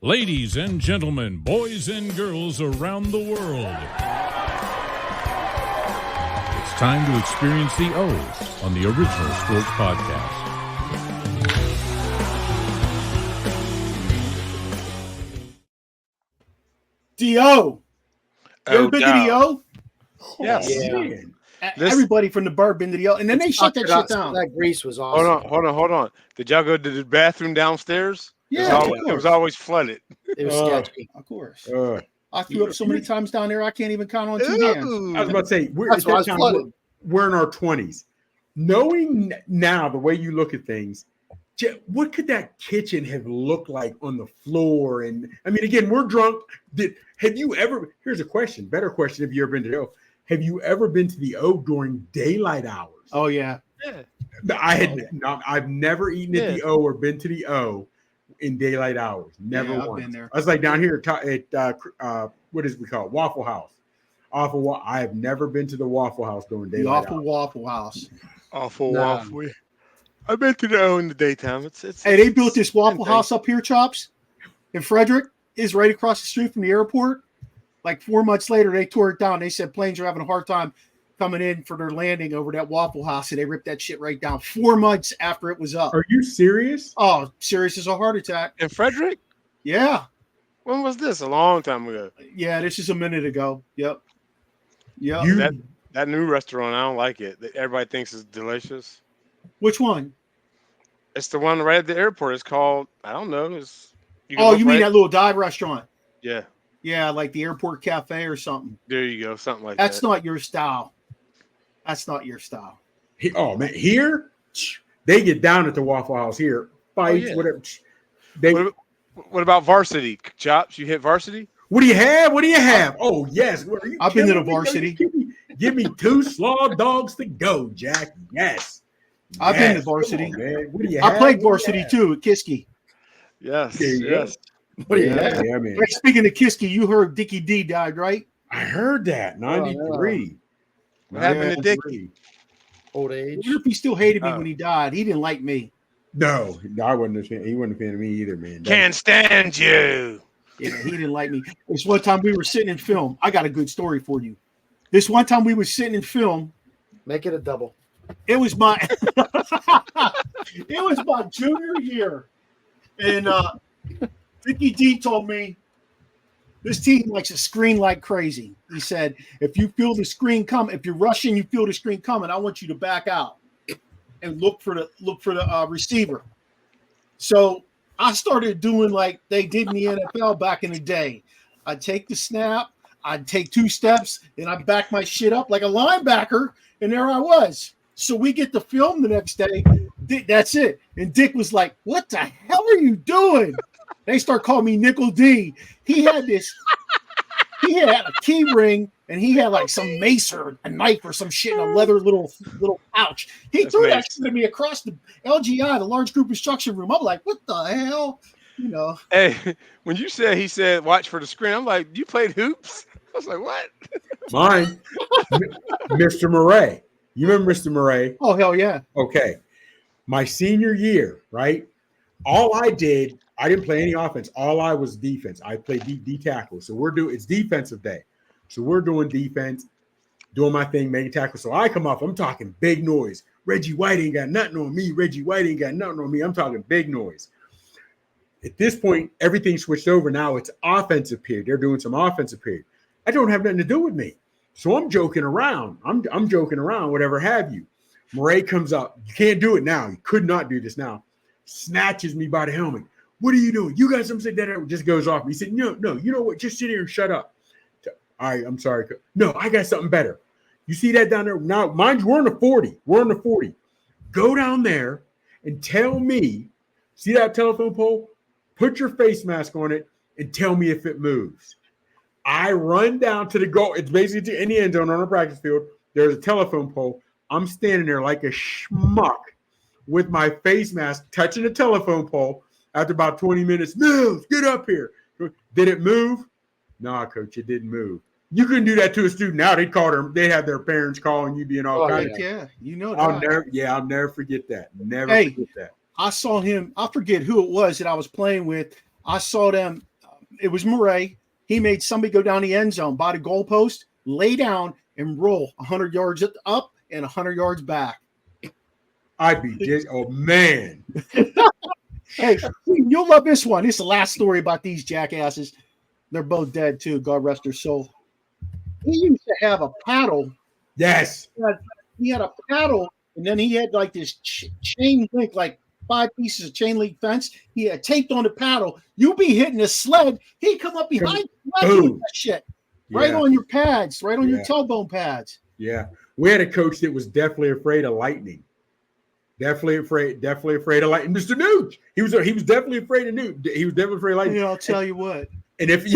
Ladies and gentlemen, boys and girls around the world, it's time to experience the O's on the Original Sports Podcast. D.O. You ever been to D.O.? Yes. Yeah. Everybody from the bar been to the O, and then they shut that shit down. That grease was awesome. Hold on. Did y'all go to the bathroom downstairs? Yeah, it was always flooded. It was sketchy. Of course. I threw up so many times down there, I can't even count on two hands. I was about to say, we're in our 20s. Knowing now the way you look at things, what could that kitchen have looked like on the floor? And I mean, again, we're drunk. Have you ever? Here's a question. Better question. Have you ever been to the O? Have you ever been to the O during daylight hours? Oh yeah. I've never eaten at the O or been to the O in daylight hours. Never once. I've been there. I was like down here at what is we call it? Waffle House. I have never been to the Waffle House during daylight. The Waffle House. Waffle. I've been to the O in the daytime. It's they built this Waffle House up here, Chops, in Frederick. Is right across the street from the airport. Like 4 months later, they tore it down. They said planes are having a hard time coming in for their landing over that Waffle House, and they ripped that shit right down 4 months after it was up. Are you serious? Oh, serious as a heart attack. In Frederick? Yeah. When was this? A long time ago. Yeah, this is a minute ago. Yep. That new restaurant, I don't like it. Everybody thinks it's delicious. Which one? It's the one right at the airport. It's called, I don't know. You mean that little dive restaurant? Yeah. Yeah, like the airport cafe or something. There you go, something like that. That's not your style. That's not your style. Oh man, here they get down at the Waffle House here. Fights, whatever. What about Varsity? Chops, you hit Varsity? What do you have? Oh yes. I've been to the Varsity. Give me 2 slaw dogs to go, Jack. Yes. I've been to Varsity. On, what do you I played Varsity too at Kiski. Yes. What do you have? Yeah, man. Like, speaking of Kiski, you heard Dickie D died, right? I heard that. 93. What happened to Dickie? Old age. I wonder if he still hated me when he died. He didn't like me. No, I wasn't a fan. He wasn't a fan of me either, man. Can't stand you. Yeah, he didn't like me. This one time we were sitting in film. I got a good story for you. This one time we were sitting in film. Make it a double. It was my junior year. And Dickie D told me this team likes to screen like crazy. He said, if you feel the screen come, if you're rushing, you feel the screen coming, I want you to back out and look for the receiver. So I started doing like they did in the NFL back in the day. I'd take the snap, I'd take 2 steps, and I'd back my shit up like a linebacker, and there I was. So we get the film the next day. That's it. And Dick was like, what the hell are you doing? They start calling me Nickel D. He had a key ring, and he had like some mace or a knife or some shit in a leather little pouch. He threw that shit at me across the LGI, the large group instruction room. I'm like, what the hell? You know. Hey, when he said, watch for the screen, I'm like, you played hoops? I was like, what? Mine, Mr. Maradei. You remember Mr. Maradei? Oh, hell yeah. Okay. My senior year, right? All I didn't play any offense. All I was defense. I played D tackle. So it's defensive day. So we're doing defense, doing my thing, making tackle. So I come off, I'm talking big noise. Reggie White ain't got nothing on me. I'm talking big noise. At this point, everything switched over. Now it's offensive period. They're doing some offensive period. I don't have nothing to do with me. So I'm joking around. I'm joking around, whatever have you. Maradei comes up. You can't do it now. You could not do this now. Snatches me by the helmet. What are you doing? You got something that just goes off. He said, no, you know what? Just sit here and shut up. All right, I'm sorry. No, I got something better. You see that down there? Now, mind you, we're on the 40. Go down there and tell me, see that telephone pole? Put your face mask on it and tell me if it moves. I run down to the goal. It's basically in the end zone on a practice field. There's a telephone pole. I'm standing there like a schmuck with my face mask touching the telephone pole. After about 20 minutes, move, get up here. Did it move? Nah, coach, it didn't move. You couldn't do that to a student now. They'd have their parents calling you being all kinds of. Yeah, you know that. I'll never forget that. Forget that. I saw him. I forget who it was that I was playing with. I saw them it was Maradei. He made somebody go down the end zone, by the goalpost, lay down, and roll 100 yards up and 100 yards back. I'd be just, oh man. Hey, you'll love this one. This is the last story about these jackasses. They're both dead too. God rest their soul. He used to have a paddle. Yes. He had a paddle, and then he had like this chain link, like 5 pieces of chain link fence. He had taped on the paddle. You be hitting a sled. He'd come up behind you with that shit. Right on your pads, right on your tailbone pads. Yeah. We had a coach that was definitely afraid of lightning. Definitely afraid of lightning. Mr. Nooch. He was definitely afraid of Nooch. He was definitely afraid of lightning. I'll tell you what. And if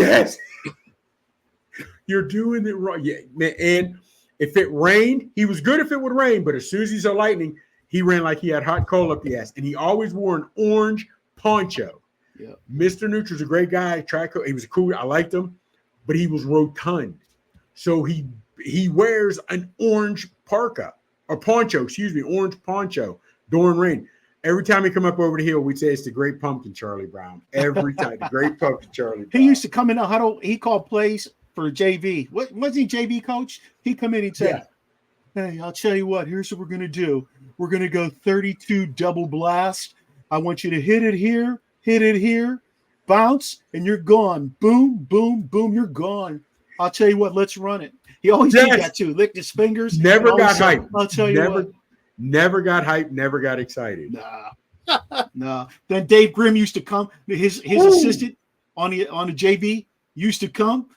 you're doing it wrong. Yeah, man. And if it rained, he was good if it would rain, but as soon as he saw lightning, he ran like he had hot coal up the ass. And he always wore an orange poncho. Yeah. Mr. Nooch was a great guy. He was cool. I liked him, but he was rotund. So he wears an orange parka or poncho, orange poncho during rain. Every time he come up over the hill, we'd say it's the Great Pumpkin, Charlie Brown. Every time, the Great Pumpkin, Charlie Brown. He used to come in the huddle. He called plays for JV. What was he, JV coach? He'd come in and say, "Hey, I'll tell you what. Here's what we're gonna do. We're gonna go 32 double blast. I want you to hit it here, bounce, and you're gone. Boom, boom, boom. You're gone. I'll tell you what. Let's run it." He always did that too. Licked his fingers. Never got hyped. I'll tell you what. Never got hyped. Never got excited. Nah. Then Dave Grimm used to come. His assistant on the JV used to come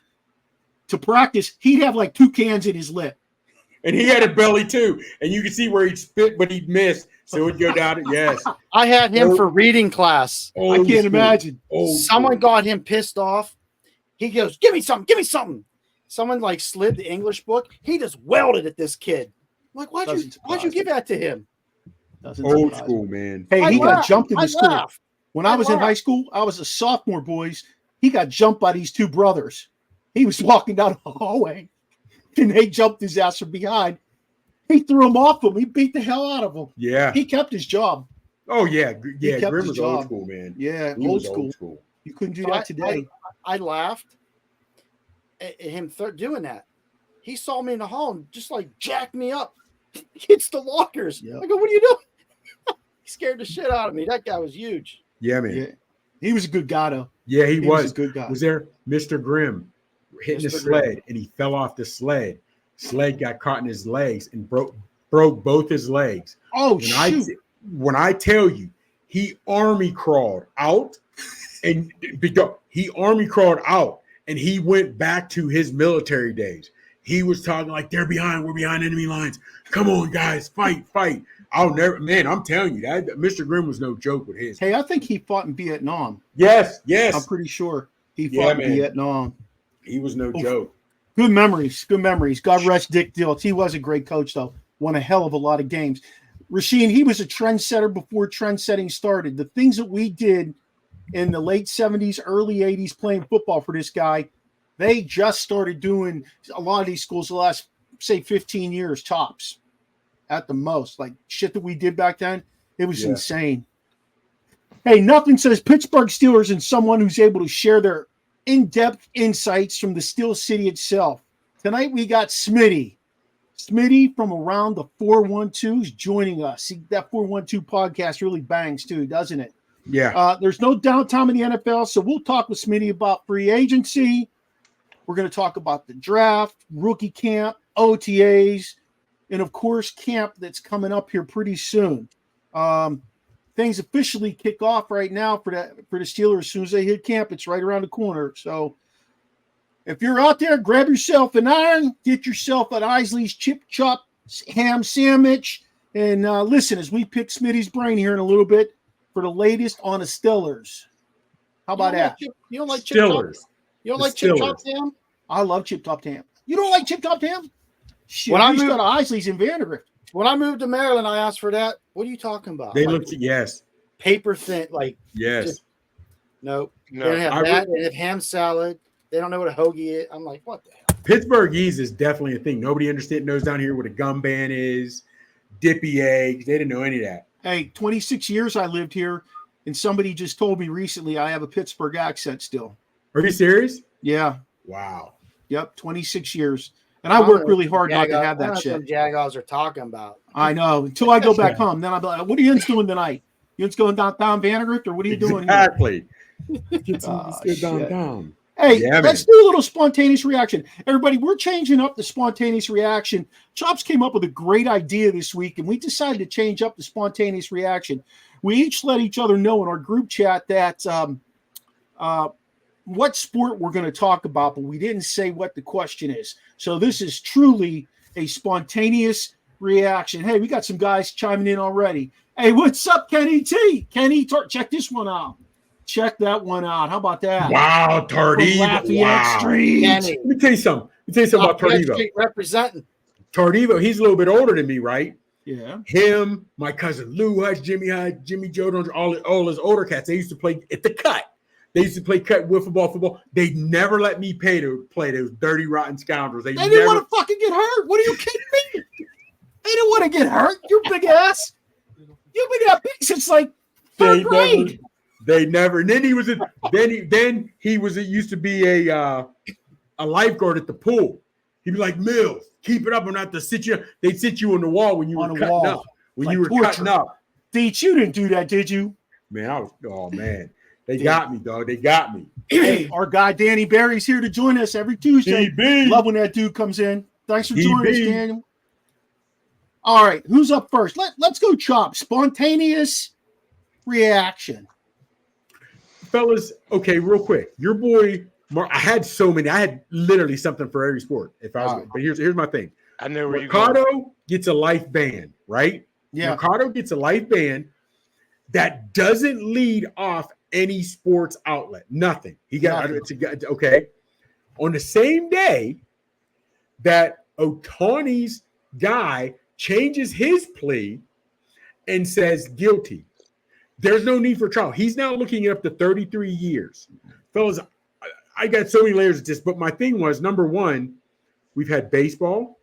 to practice. He'd have like 2 cans in his lip. And he had a belly too. And you could see where he'd spit, but he'd miss. So it'd go down. Yes. I had him for reading class. I can't imagine. Someone got him pissed off. He goes, give me something. Someone like slid the English book. He just welded at this kid. I'm like, why'd you give that to him? Old school, man. Hey, he got jumped in the school. When I was in high school, I was a sophomore, boys. He got jumped by these 2 brothers. He was walking down the hallway, and they jumped his ass from behind. He threw him off him. He beat the hell out of him. Yeah. He kept his job. Oh, yeah. Yeah, Grimm was old school, man. Yeah, old school. You couldn't do that today. I laughed at him doing that. He saw me in the hall and just like jacked me up. Hits the lockers. Yep. I go, what are you doing? He scared the shit out of me. That guy was huge. Yeah, man. Yeah. He was a good guy, though. Yeah, he was a good guy. Was there Mr. Grimm hitting the sled, and he fell off the sled. Sled got caught in his legs and broke both his legs. Oh, shoot. When I tell you, he army crawled out, and he went back to his military days. He was talking like, we're behind enemy lines. Come on, guys, fight. I'm telling you, that Mr. Grimm was no joke with his. Hey, I think he fought in Vietnam. Yes. I'm pretty sure he fought in Vietnam. He was no joke. Good memories. God rest Dick Dilts. He was a great coach, though. Won a hell of a lot of games. Rasheen, he was a trendsetter before trendsetting started. The things that we did in the late 70s, early 80s playing football for this guy, they just started doing a lot of these schools the last, say, 15 years tops at the most. Like shit that we did back then, it was insane. Hey, nothing says Pittsburgh Steelers and someone who's able to share their in-depth insights from the Steel City itself. Tonight we got Smitty. Smitty from around the 412 is joining us. See, that 412 podcast really bangs too, doesn't it? Yeah. There's no downtime in the NFL, so we'll talk with Smitty about free agency. We're going to talk about the draft, rookie camp, OTAs, and, of course, camp that's coming up here pretty soon. Things officially kick off right now for the Steelers. As soon as they hit camp, it's right around the corner. So if you're out there, grab yourself an iron, get yourself an Isley's Chip Chop ham sandwich, and listen as we pick Smitty's brain here in a little bit for the latest on the Steelers. How about that? You don't like Chip Steelers. You don't like Chip Chop ham? I love Chip Top Ham. You don't like Chip Top Ham? Shit, when I moved moved to Isley's in Vanderbilt. When I moved to Maryland, I asked for that. What are you talking about? They like, looked yes. Paper thin, like yes. No. They don't have that. They have ham salad. They don't know what a hoagie is. I'm like, what the hell? Pittsburghese is definitely a thing. Nobody knows down here what a gum band is, dippy eggs. They didn't know any of that. Hey, 26 years I lived here, and somebody just told me recently I have a Pittsburgh accent still. Are you serious? Yeah. Wow. Yep. 26 years. And I work really hard not to have that shit. What Jaguars are talking about. I know. Until I go back home, then I'll be like, what are you doing tonight? You going down Vandergrift, or what are you doing here? Exactly. Get some down. Hey, let's do a little spontaneous reaction. Everybody, we're changing up the spontaneous reaction. Chops came up with a great idea this week, and we decided to change up the spontaneous reaction. We each let each other know in our group chat that what sport we're going to talk about, but we didn't say what the question is. So this is truly a spontaneous reaction. Hey, we got some guys chiming in already. Hey, what's up, Kenny T? Check this one out. Check that one out. How about that? Wow, Tardivo. Wow. Let me tell you something. About Tardivo. Representing. Tardivo, he's a little bit older than me, right? Yeah. Him, my cousin Lou Hutch, Jimmy Joe, all his older cats. They used to play at the cut. They used to play cut wiffle football. They never let me pay to play those dirty, rotten scoundrels. They didn't want to fucking get hurt. What are you kidding me? They didn't want to get hurt. You big ass. You've been that big since like third grade. They never. And then he was used to be a lifeguard at the pool. He'd be like, Mills, keep it up. I'm not to sit you. They'd sit you on the wall when you were cutting up. When you were cutting up. Deech, you didn't do that, did you? Man, man. They got me, dog. They got me. Hey, our guy Danny Barry's here to join us every Tuesday. DB. Love when that dude comes in. Thanks for joining us, Daniel. All right, who's up first? Let's go, Chop. Spontaneous reaction. Fellas, okay, real quick. Your boy, Mark, I had so many. I had literally something for every sport. But here's my thing. I know where Mercado gets a life ban, right? Yeah. Mercado gets a life ban that doesn't lead off any sports outlet. Nothing. He got okay. On the same day that Otani's guy changes his plea and says guilty, there's no need for trial. He's now looking at up to 33 years. Fellas, I got so many layers of this, but my thing was, number one, we've had baseball,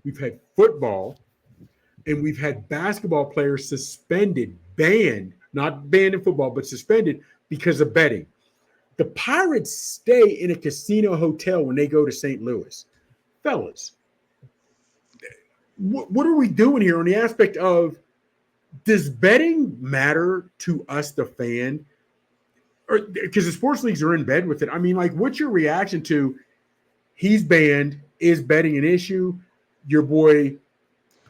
we've had football, and we've had basketball players suspended, banned, not banned in football, but suspended because of betting. The Pirates stay in a casino hotel when they go to St. Louis. Fellas, what are we doing here on the aspect of, does betting matter to us, the fan? Or because the sports leagues are in bed with it. I mean, like, what's your reaction to he's banned? Is betting an issue? Your boy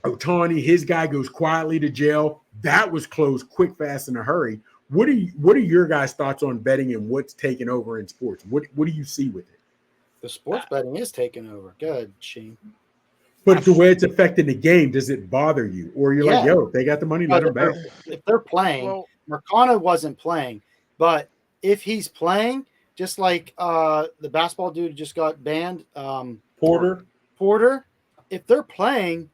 Otani, his guy goes quietly to jail. That was closed quick, fast, in a hurry. What are your guys' thoughts on betting and what's taken over in sports? What do you see with it? The sports betting is taking over. Good, Shane. But the way it's affecting the game, does it bother you? Or you're like, yo, if they got the money, let them bet. If they're playing, Mercado wasn't playing. But if he's playing, just like the basketball dude just got banned, Porter, if they're playing,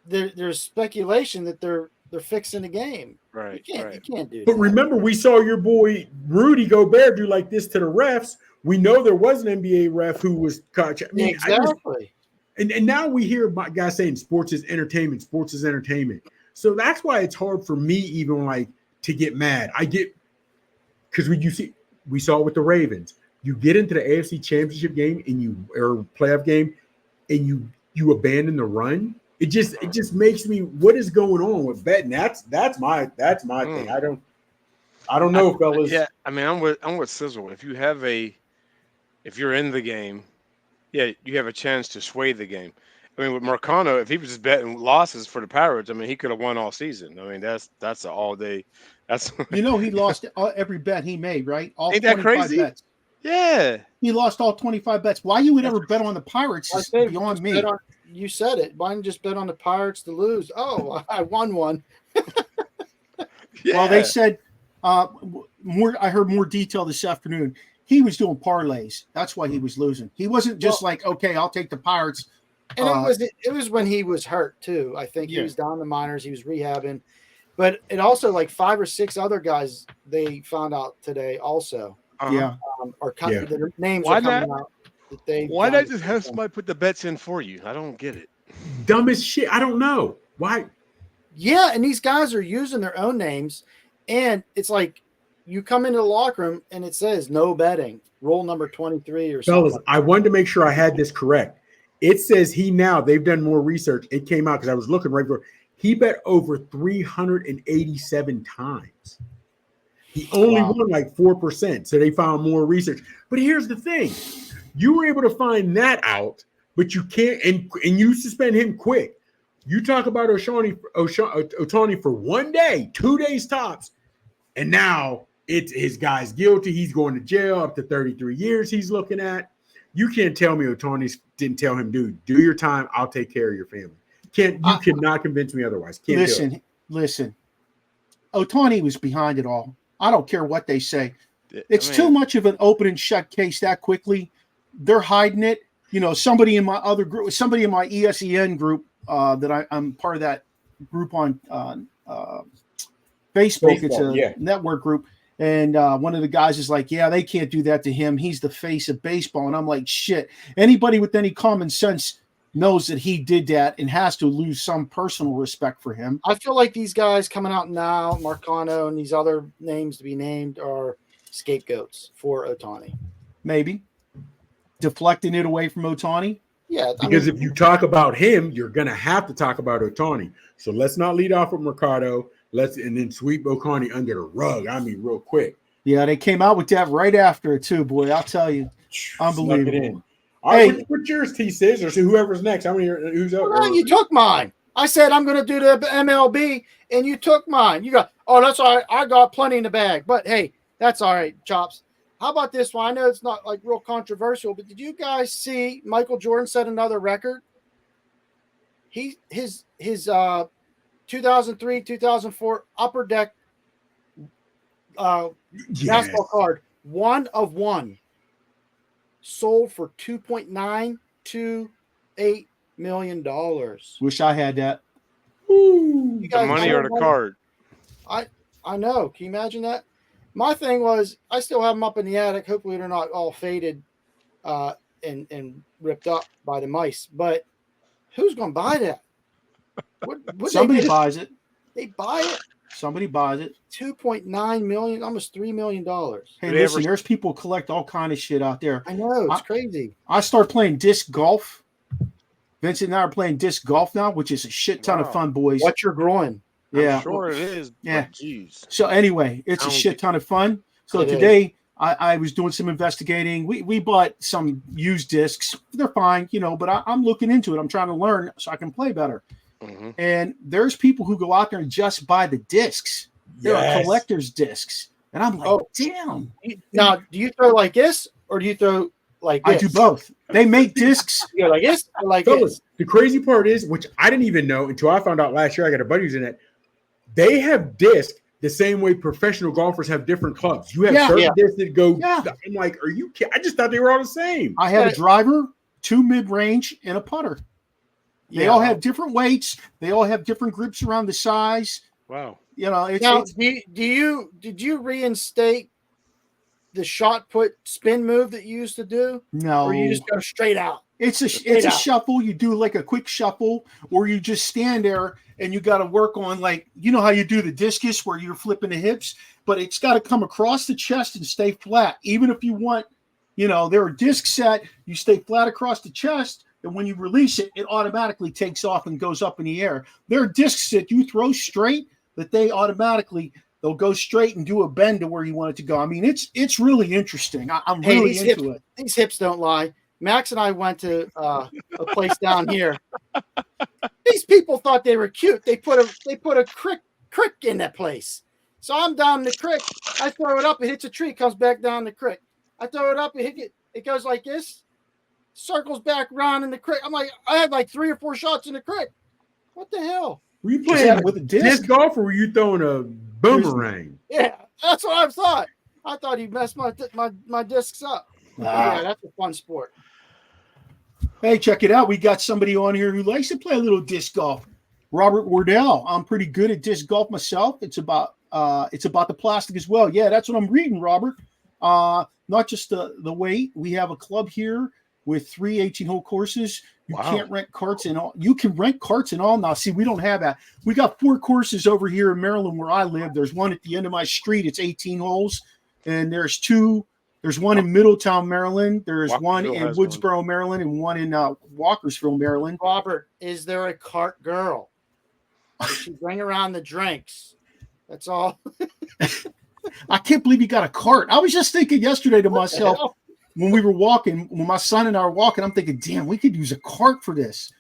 there's speculation that they're fixing the game. Right. You can't do that. But remember, we saw your boy Rudy Gobert do like this to the refs. We know there was an NBA ref who was caught. Exactly. And now we hear about guys saying sports is entertainment. Sports is entertainment. So that's why it's hard for me even like to get mad. I get because we saw it with the Ravens. You get into the AFC Championship game or playoff game, and you abandon the run. It just makes me, what is going on with betting? That's my thing. I don't know, fellas. Yeah, I mean, I'm with Sizzle. If you're in the game, yeah, you have a chance to sway the game. I mean, with Marcano, if he was just betting losses for the Pirates, I mean, he could have won all season. I mean, that's an all day. That's he lost every bet he made, right? All ain't that crazy? Bets. Yeah, he lost all 25 bets. Why you would ever bet on the Pirates is beyond me. You said it. Why didn't you just bet on the Pirates to lose? Oh, I won one. Yeah. Well, they said more. I heard more detail this afternoon. He was doing parlays. That's why he was losing. He wasn't just okay, I'll take the Pirates. And it was when he was hurt too. I think he was down in the minors. He was rehabbing. But it also like 5 or 6 other guys they found out today also. Yeah. Their names are coming out. Why not just have somebody put the bets in for you? I don't get it. Dumb as shit. I don't know. Why? Yeah, and these guys are using their own names. And it's like you come into the locker room and it says no betting, rule number 23 or something. Fellas, I wanted to make sure I had this correct. It says they've done more research. It came out because I was looking right before. He bet over 387 times. He only won like 4%. So they found more research. But here's the thing. You were able to find that out, but you can't, and you suspend him quick. You talk about Ohtani for 1 day, 2 days tops, and now it's his guy's guilty. He's going to jail up to 33 years he's looking at. You can't tell me Ohtani didn't tell him, dude, do your time. I'll take care of your family. You cannot convince me otherwise. Listen. Ohtani was behind it all. I don't care what they say. It's too much of an open and shut case that quickly. They're hiding it. You know, somebody in my other group, somebody in my ESEN group that I'm part of that group on Facebook. It's a network group. And one of the guys is like, yeah, they can't do that to him. He's the face of baseball. And I'm like, shit. Anybody with any common sense knows that he did that and has to lose some personal respect for him. I feel like these guys coming out now, Marcano and these other names to be named, are scapegoats for Ohtani. Maybe. Deflecting it away from Ohtani? Yeah. Because if you talk about him, you're going to have to talk about Ohtani. So let's not lead off with Mercado. And then sweep Ohtani under the rug. I mean, real quick. Yeah, they came out with that right after it too, boy. I'll tell you. Unbelievable. All right, what's yours, T Scissors? So whoever's next. How many? Who's up? Well, you took mine. I said I'm going to do the MLB, and you took mine. You got, that's all right. I got plenty in the bag. But hey, that's all right, Chops. How about this one? I know it's not like real controversial, but did you guys see Michael Jordan set another record? His 2003, 2004 Upper Deck basketball card, 1 of 1, sold for $2.928 million. Wish I had that. The money or the card? I know. Can you imagine that? My thing was, I still have them up in the attic. Hopefully they're not all faded and ripped up by the mice. But who's going to buy that? Somebody buys it. They buy it. Somebody buys it. $2.9 million, almost $3 million. Hey, listen, there's people collect all kind of shit out there. I know, it's crazy. I started playing disc golf. Vincent and I are playing disc golf now, which is a shit ton of fun, boys. What's your groin? Yeah, I'm sure it is. Yeah. Jeez. So anyway, it's a shit ton of fun. So today I was doing some investigating. We bought some used discs. They're fine, but I'm looking into it. I'm trying to learn so I can play better. Mm-hmm. And there's people who go out there and just buy the discs. There are collector's discs. And I'm like, damn. Now, do you throw like this or do you throw like this? I do both. They make discs. You go like this or like Fellas, this? the crazy part is, which I didn't even know until I found out last year, I got a buddy who's in it. They have discs the same way professional golfers have different clubs. You have certain discs that go. Yeah. I'm like, are you kidding? I just thought they were all the same. I have a driver, 2 mid-range, and a putter. They all have different weights. They all have different grips around the size. Wow. Did you reinstate the shot put spin move that you used to do? No. Or you just go straight out? It's a shuffle. You do like a quick shuffle, or you just stand there and you got to work on, like, you know how you do the discus where you're flipping the hips, but it's got to come across the chest and stay flat. Even if you want, they're a disc set, you stay flat across the chest, and when you release it, it automatically takes off and goes up in the air. There are discs that you throw straight that they'll go straight and do a bend to where you want it to go. I mean, it's really interesting. I'm really into it. These hips don't lie. Max and I went to a place down here. These people thought they were cute. They put a crick in that place. So I'm down the creek. I throw it up. It hits a tree. Comes back down the creek. I throw it up. It goes like this. Circles back around in the creek. I'm like, I had like 3 or 4 shots in the creek. What the hell? Were you playing with a disc golf, or were you throwing a boomerang? Yeah, that's what I thought. I thought he messed my discs up. Yeah, that's a fun sport. Hey, check it out. We got somebody on here who likes to play a little disc golf. Robert Wardell. I'm pretty good at disc golf myself. It's about the plastic as well. Yeah, that's what I'm reading, Robert. Not just the weight. We have a club here with 3 18-hole courses. You Wow. can't rent carts and all. You can rent carts and all now. See, we don't have that. We got 4 courses over here in Maryland where I live. There's one at the end of my street. It's 18 holes. And there's 2. There's one in Middletown, Maryland. There's one Walkersville in has Woodsboro, Maryland, and one in Walkersville, Maryland. Robert, is there a cart girl? Does she bring around the drinks? That's all. I can't believe you got a cart. I was just thinking yesterday to myself when we were walking, when my son and I were walking, I'm thinking, damn, we could use a cart for this.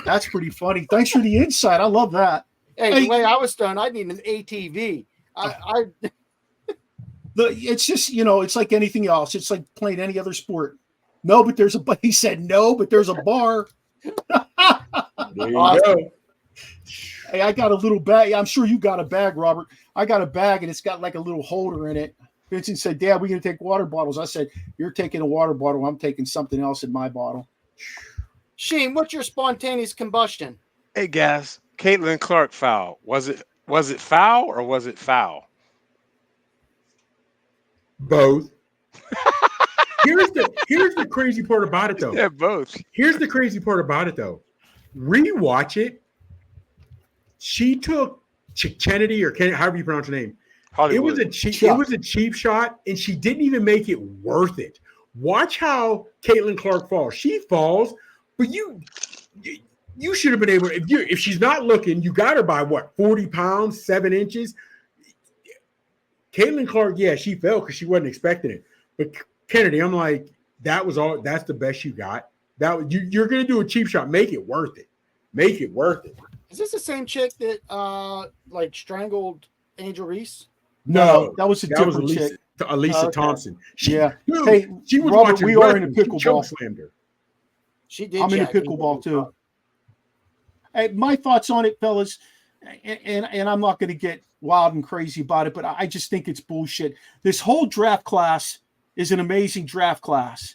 That's pretty funny. Thanks for the insight. I love that. Hey, the way I was done, I need an ATV. It's just, it's like anything else. It's like playing any other sport. No, but there's he said no, but there's a bar. There you go. Hey, I got a little bag. I'm sure you got a bag, Robert. I got a bag and it's got like a little holder in it. Vincent said, Dad, we're going to take water bottles. I said, you're taking a water bottle. I'm taking something else in my bottle. Shane, what's your spontaneous combustion? Hey, guys. Caitlin Clark foul. Was it foul or was it foul? Both. Here's the crazy part about it, though. Yeah, both. Here's the crazy part about it, though. Rewatch it. She took Kennedy or however you pronounce her name. Hollywood. It was a cheap shot, and she didn't even make it worth it. Watch how Caitlin Clark falls. She falls, but you should have been able. If she's not looking, you got her by what, 40 pounds, 7 inches. Caitlin Clark, yeah, she fell because she wasn't expecting it. But Kennedy, I'm like, that was all. That's the best you got. You're gonna do a cheap shot. Make it worth it. Make it worth it. Is this the same chick that strangled Angel Reese? No, that was a different chick. Elisa Thompson. She was Robert, watching. We are in a pickleball. Slammed her. She did. I'm in a pickleball too. Hey, my thoughts on it, fellas, and I'm not going to get wild and crazy about it, but I just think it's bullshit. This whole draft class is an amazing draft class.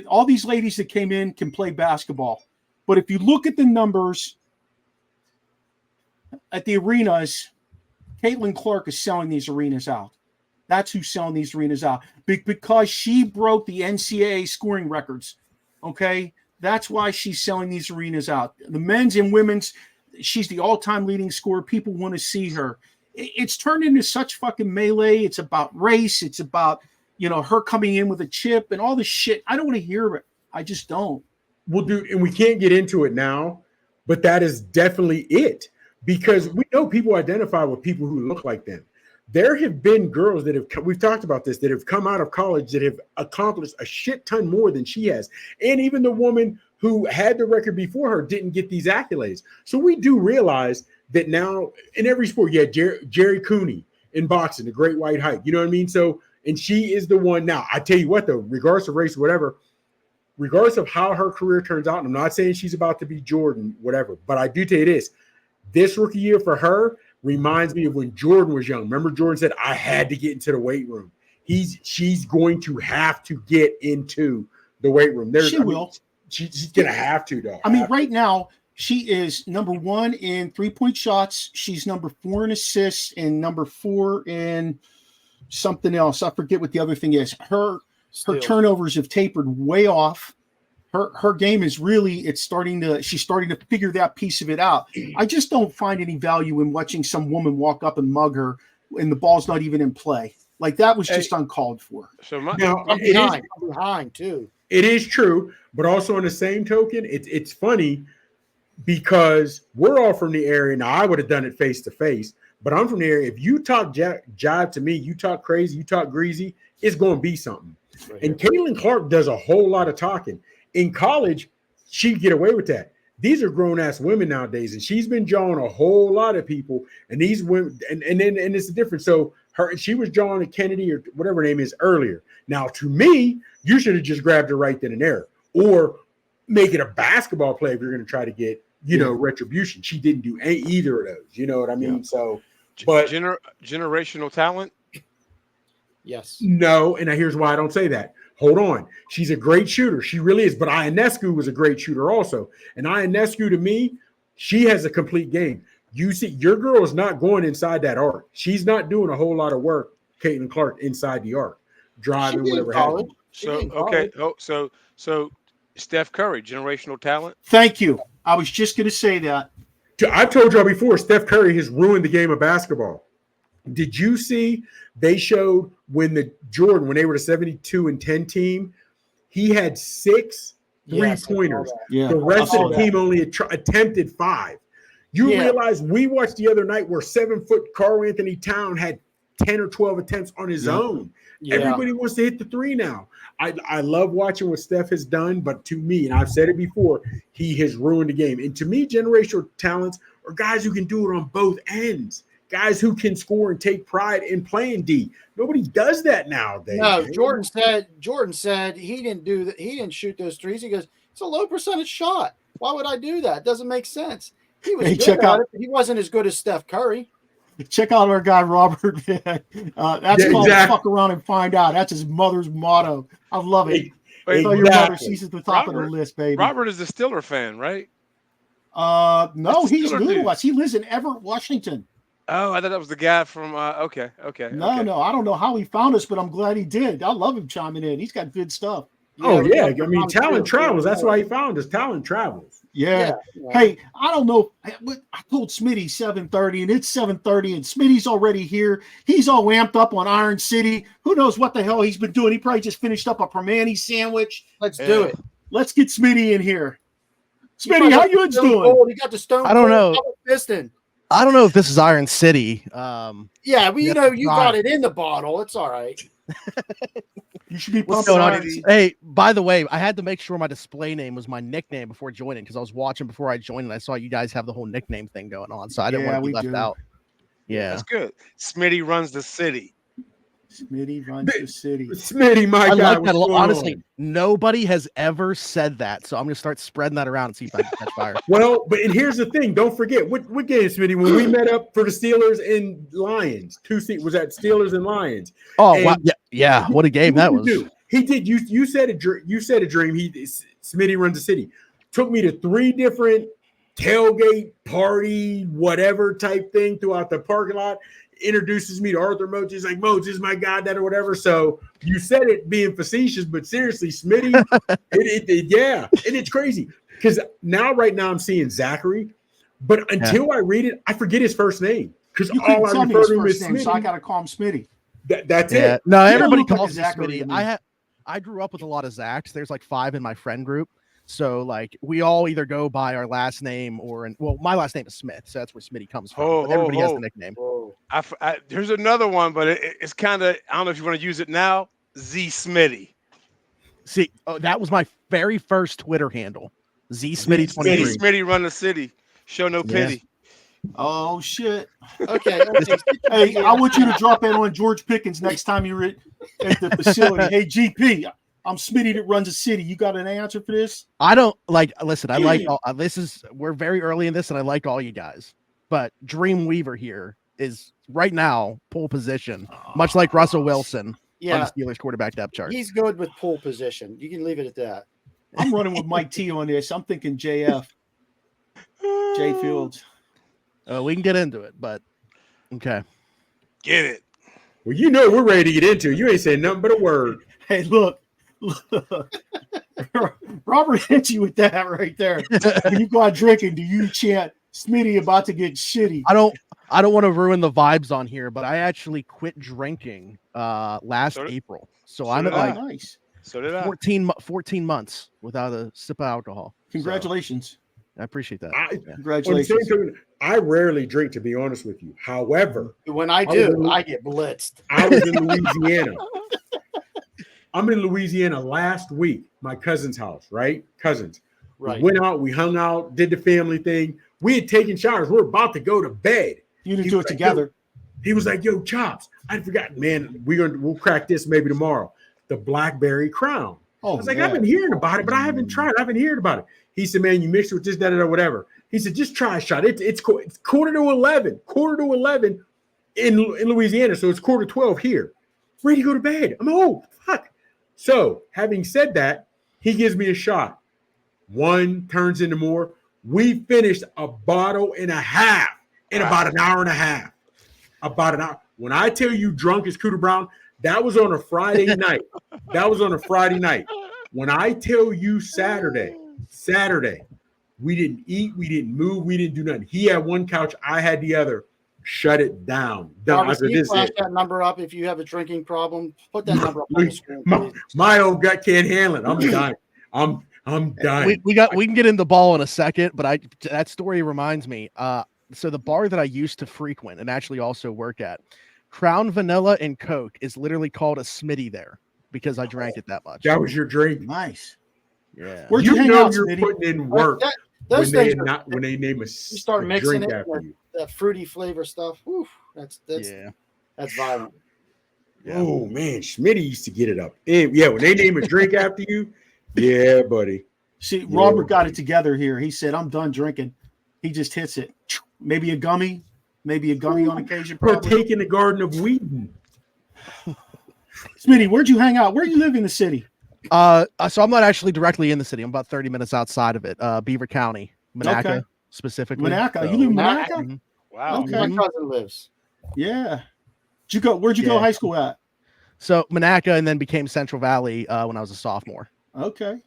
All these ladies that came in can play basketball, but if you look at the numbers at the arenas, Caitlin Clark is selling these arenas out. That's who's selling these arenas out because she broke the NCAA scoring records. Okay, that's why she's selling these arenas out. The men's and women's, she's the all-time leading scorer. People want to see her. It's turned into such fucking melee. It's about race. It's about her coming in with a chip and all this shit. I don't want to hear it. I just don't. We'll do, and we can't get into it now, but that is definitely it. Because we know people identify with people who look like them. There have been girls we've talked about this, that have come out of college that have accomplished a shit ton more than she has. And even the woman who had the record before her didn't get these accolades. So we do realize that now in every sport, Jerry Cooney in boxing, the great white height, you know what I mean? So, and she is the one now. I tell you what, though, regardless of race, whatever, regardless of how her career turns out, and I'm not saying she's about to be Jordan, whatever, but I do tell you this rookie year for her reminds me of when Jordan was young. Remember, Jordan said, I had to get into the weight room. She's going to have to get into the weight room. She will. She's going to have to, though. I mean, right now, she is number 1 in 3-point shots. She's number 4 in assists and number 4 in something else. I forget what the other thing is. Her turnovers have tapered way off. Her game is really, she's starting to figure that piece of it out. I just don't find any value in watching some woman walk up and mug her and the ball's not even in play. Like that was just uncalled for. So I'm behind too. It is true, but also on the same token, it's funny because we're all from the area. Now I would have done it face to face, but I'm from the area. If you talk jive to me, you talk crazy, you talk greasy, it's going to be something. Right. And Caitlin Clark does a whole lot of talking. In college, she'd get away with that. These are grown-ass women nowadays, and she's been jawing a whole lot of people. And these women, and it's different. So she was jawing at Kennedy or whatever her name is earlier. Now, to me, you should have just grabbed her right then and there, or make it a basketball play if you're going to try to get retribution. She didn't do either of those. You know what I mean? Yeah. So, but generational talent. Yes. No, and here's why I don't say that. Hold on. She's a great shooter. She really is. But Ionescu was a great shooter also. And Ionescu, to me, she has a complete game. You see, your girl is not going inside that arc. She's not doing a whole lot of work, Caitlin Clark, inside the arc, driving, whatever happens. So, okay. Oh, so Steph Curry, generational talent. Thank you. I was just going to say that. I've told y'all before, Steph Curry has ruined the game of basketball. Did you see they showed when they were the 72-10 team, he had 6 3-pointers. Yeah. The rest of the team only attempted 5. You realize we watched the other night where 7-foot Karl Anthony Towns had 10 or 12 attempts on his own. Yeah. Everybody wants to hit the 3 now. I love watching what Steph has done, but to me, and I've said it before, he has ruined the game. And to me, generational talents are guys who can do it on both ends. Guys who can score and take pride in playing D. Nobody does that nowadays. No, Jordan said he didn't do that. He didn't shoot those threes. He goes, it's a low percentage shot. Why would I do that? It doesn't make sense. He was good at it. He wasn't as good as Steph Curry. Check out our guy Robert. That's called fuck around and find out. That's his mother's motto. I love it. So your mother sees at the top of the list, baby. Robert is a Steeler fan, right? No, he's new to us. He lives in Everett, Washington. Oh, I thought that was the guy from. Okay. No, I don't know how he found us, but I'm glad he did. I love him chiming in. He's got good stuff. Oh yeah, I mean, talent travels. That's why he found us. Talent travels. Yeah. Hey, I don't know. I told Smitty 7:30, and it's 7:30, and Smitty's already here. He's all amped up on Iron City. Who knows what the hell he's been doing? He probably just finished up a Permani sandwich. Let's do it. Let's get Smitty in here. Smitty, how you doing? He got the stone. I don't know. Piston. I don't know if this is Iron City. Yeah, well, you got it in the bottle. It's all right. You should be pumped. Hey, by the way, I had to make sure my display name was my nickname before joining because I was watching before I joined and I saw you guys have the whole nickname thing going on, so I didn't want to be left out. Yeah, that's good. Smitty runs the city. Smitty runs the city. Smitty, my guy. Like that. Honestly, nobody has ever said that, so I'm gonna start spreading that around and see if I can catch fire. Well, and here's the thing: don't forget what game, Smitty. When we met up for the Steelers and Lions, was that Steelers and Lions? Oh, and wow. Yeah, what a game that was. He did. You said a dream. Smitty runs the city. Took me to 3 different tailgate party, whatever type thing throughout the parking lot. Introduces me to Arthur Moach. He's like, Moach is my guy, that or whatever. So you said it being facetious, but seriously, Smitty, yeah. And it's crazy because right now I'm seeing Zachary, but until I read it, I forget his first name because all I refer to him is Smitty. So I got to call him Smitty. That's it. No, everybody calls him Smitty. I grew up with a lot of Zachs. There's like 5 in my friend group. So, like, we all either go by our last name my last name is Smith, so that's where Smitty comes from. Everybody has the nickname. There's another one, but it's kind of, I don't know if you want to use it now, Z Smitty. See, that was my very first Twitter handle, Z Smitty 23. Z Smitty run the city. Show no pity. Oh, shit. Okay. Hey, I want you to drop in on George Pickens next time you're at the facility. Hey, GP. I'm Smitty that runs a city. You got an answer for this? I don't listen. I like all we're very early in this, and I like all you guys. But Dreamweaver here is right now pole position, much like Russell Wilson on the Steelers quarterback depth chart. He's good with pole position. You can leave it at that. I'm running with Mike T on this. I'm thinking JF. J Fields. We can get into it, but okay. Get it. Well, we're ready to get into it. You ain't saying nothing but a word. Hey, look. Robert hit you with that right there. When you go out drinking, do you chant Smitty about to get shitty? I don't want to ruin the vibes on here, but I actually quit drinking last April. So I'm at nice. So did I. 14 months without a sip of alcohol. Congratulations. So I appreciate that. Congratulations. I rarely drink, to be honest with you. However, when I do, I get blitzed. I was in Louisiana. I'm in Louisiana last week, my cousin's house, right? Cousins. Right. We went out, we hung out, did the family thing. We had taken showers. We were about to go to bed. You didn't do it together. He was like, yo, Chops, I'd forgotten, man, we'll crack this maybe tomorrow. The Blackberry Crown. I was like, I've been hearing about it, but I haven't tried it. I haven't heard about it. He said, man, you mixed it with this, that, or whatever. He said, just try a shot. It's quarter to 11 in Louisiana. So it's 11:45 here. Ready to go to bed. I'm fuck. So, having said that, he gives me a shot. One turns into more. We finished a bottle and a half in about an hour and a half. About an hour. When I tell you drunk as Cooter Brown, that was on a Friday night. When I tell you Saturday, we didn't eat, we didn't move, we didn't do nothing. He had one couch, I had the other. Shut it down. Done. Robert, can you flash that number up if you have a drinking problem? Put that number up on the screen, my old gut can't handle it. I'm done. I'm done. We can get into ball in a second, but that story reminds me. So the bar that I used to frequent and actually also work at, Crown Vanilla and Coke is literally called a Smitty there because I drank it that much. That was your drink. Nice. Yeah. Where'd you hang know out, you're Smitty? putting in work when they name a start a mixing drink it after with you. that fruity flavor stuff. Whew, that's violent. Yeah. Oh man, Smitty used to get it up. Yeah, when they name a drink after you, yeah, buddy. See, Robert got it together here. He said, "I'm done drinking." He just hits it. Maybe a gummy on occasion. Probably. Partake in the Garden of Whedon. Smitty, where'd you hang out? Where you live in the city? So I'm not actually directly in the city. I'm about 30 minutes outside of it. Beaver County, Monaca specifically. Monaca. So, You live in Monaca? Mm-hmm. Wow. Okay. My cousin lives. Yeah. Where'd you go high school at? So Monaca, and then became Central Valley when I was a sophomore. Okay.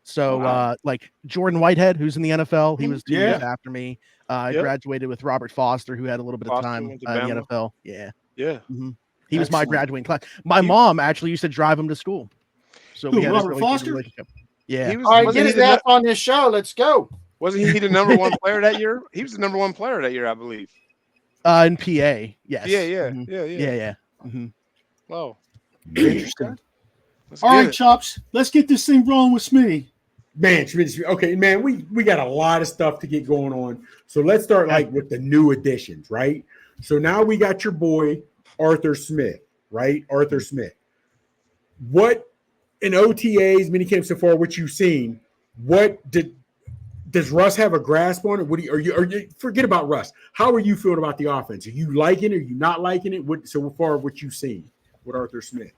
So like Jordan Whitehead, who's in the NFL, he was 2 years after me. I graduated with Robert Foster, who had a little bit of time in the NFL. Yeah. Yeah. Mm-hmm. He was my graduating class. My mom actually used to drive him to school. So we had Robert really Foster? good relationship. Yeah. All right, get his ass on this show. Let's go. Wasn't he the number one player that year? He was the number one player that year, I believe. In PA, yes. Yeah. Yeah. Mm-hmm. Wow. Interesting. All right, Chops. Let's get this thing rolling with Smitty. Man, okay, man, we got a lot of stuff to get going on. So let's start with the new additions, right? So now we got your boy Arthur Smith, right? Arthur Smith. What in OTAs, minicamp so far, what you've seen, does Russ have a grasp on it? What are you forget about Russ? How are you feeling about the offense? Are you liking it? Are you not liking it? So far, what you've seen with Arthur Smith?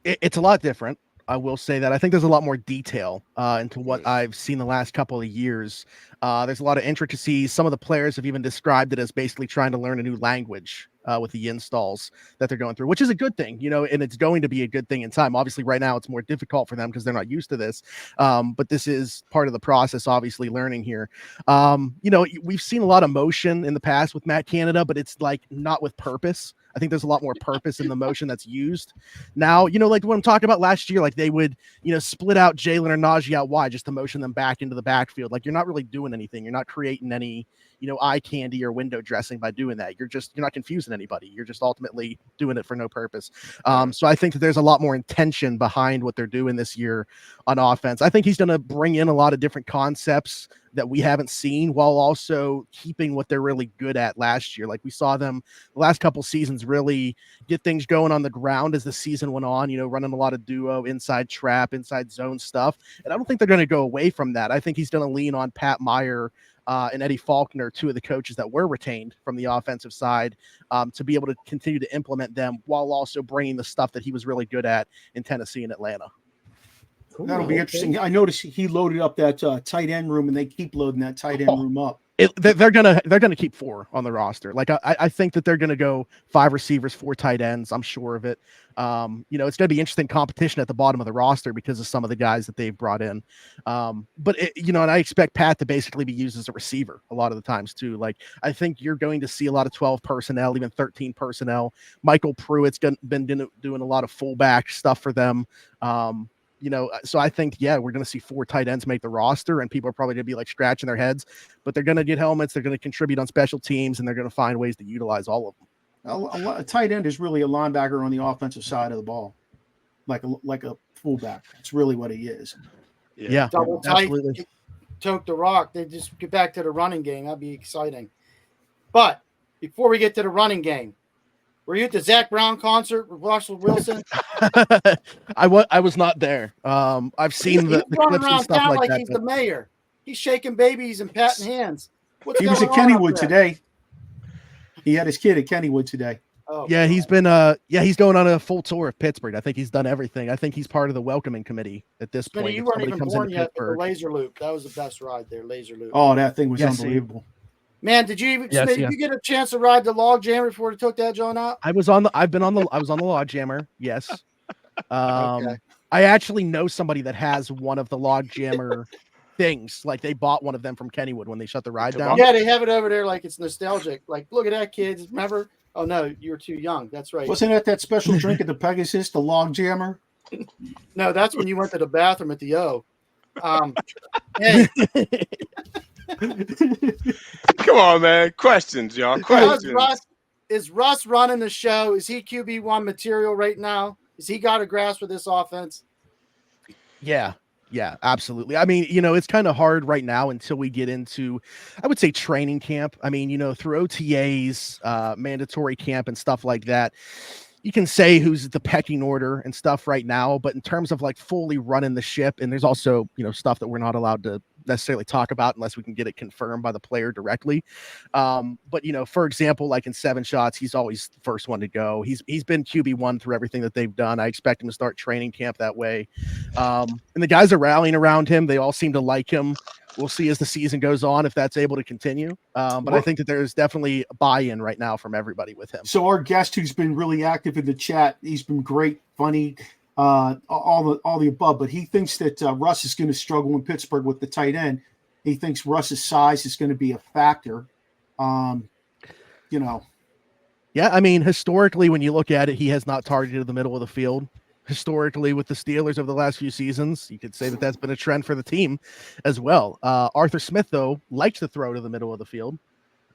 It's a lot different. I will say that I think there's a lot more detail into what I've seen the last couple of years. There's a lot of intricacies. Some of the players have even described it as basically trying to learn a new language with the installs that they're going through, which is a good thing, and it's going to be a good thing in time. Obviously, right now it's more difficult for them because they're not used to this. But this is part of the process, obviously, learning here. We've seen a lot of motion in the past with Matt Canada, but it's like not with purpose. I think there's a lot more purpose in the motion that's used now. Like what I'm talking about last year, like they would, split out Jalen or Najee out wide just to motion them back into the backfield. Like you're not really doing anything. You're not creating any, eye candy or window dressing by doing that. You're not confusing anybody. You're just ultimately doing it for no purpose. So I think that there's a lot more intention behind what they're doing this year on offense. I think he's going to bring in a lot of different concepts that we haven't seen while also keeping what they're really good at last year. Like we saw them the last couple seasons really get things going on the ground as the season went on, running a lot of duo, inside trap, inside zone stuff. And I don't think they're going to go away from that. I think he's going to lean on Pat Meyer and Eddie Faulkner, two of the coaches that were retained from the offensive side, to be able to continue to implement them while also bringing the stuff that he was really good at in Tennessee and Atlanta. Cool. That'll be interesting. I noticed he loaded up that tight end room, and they keep loading that tight end room up. They're gonna keep 4 on the roster. Like I think that they're gonna go 5 receivers, 4 tight ends. I'm sure of it. It's gonna be interesting competition at the bottom of the roster because of some of the guys that they've brought in. And I expect Pat to basically be used as a receiver a lot of the times too. Like I think you're going to see a lot of 12 personnel, even 13 personnel. Michael Pruitt's been doing a lot of fullback stuff for them. So I think, we're going to see 4 tight ends make the roster, and people are probably going to be like scratching their heads, but they're going to get helmets. They're going to contribute on special teams, and they're going to find ways to utilize all of them. A tight end is really a linebacker on the offensive side of the ball, like a fullback. That's really what he is. Yeah, double tight, tote the rock. They just get back to the running game. That'd be exciting. But before we get to the running game, were you at the Zach Brown concert with Russell Wilson? I was not there. I've seen the clips and stuff like that. He's the mayor. He's shaking babies and patting hands. He was at Kennywood today. He had his kid at Kennywood today. Oh, yeah, he's been he's going on a full tour of Pittsburgh. I think he's done everything. I think he's part of the welcoming committee at this point. You weren't even born yet, but the laser loop. That was the best ride there, laser loop. Oh, that thing was unbelievable. Man, did you get a chance to ride the log jammer before they took that John out? I was on the log jammer. Yes. Okay. I actually know somebody that has one of the log jammer things. Like they bought one of them from Kennywood when they shut the ride down. Yeah, they have it over there like it's nostalgic. Like, look at that, kids. Remember? Oh, no, you were too young. That's right. Wasn't that special drink at the Pegasus, the log jammer? No, that's when you went to the bathroom at the O. Hey, Come on, man. Questions, y'all. Questions. is Russ running the show? Is he QB1 material right now? Has he got a grasp of this offense? Yeah, absolutely. I mean, it's kind of hard right now until we get into, I would say, training camp. I mean, through OTAs, mandatory camp and stuff like that, you can say who's the pecking order and stuff right now, but in terms of like fully running the ship, and there's also, stuff that we're not allowed to necessarily talk about unless we can get it confirmed by the player directly. But for example, like in 7 shots, he's always the first one to go. He's been QB1 through everything that they've done. I expect him to start training camp that way. And the guys are rallying around him. They all seem to like him. We'll see as the season goes on if that's able to continue. But I think that there's definitely a buy-in right now from everybody with him. So our guest, who's been really active in the chat, he's been great, funny, all the above. But he thinks that Russ is going to struggle in Pittsburgh with the tight end. He thinks Russ's size is going to be a factor. Yeah, I mean, historically, when you look at it, he has not targeted the middle of the field. Historically, with the Steelers over the last few seasons, you could say that that's been a trend for the team as well. Arthur Smith, though, likes to throw to the middle of the field.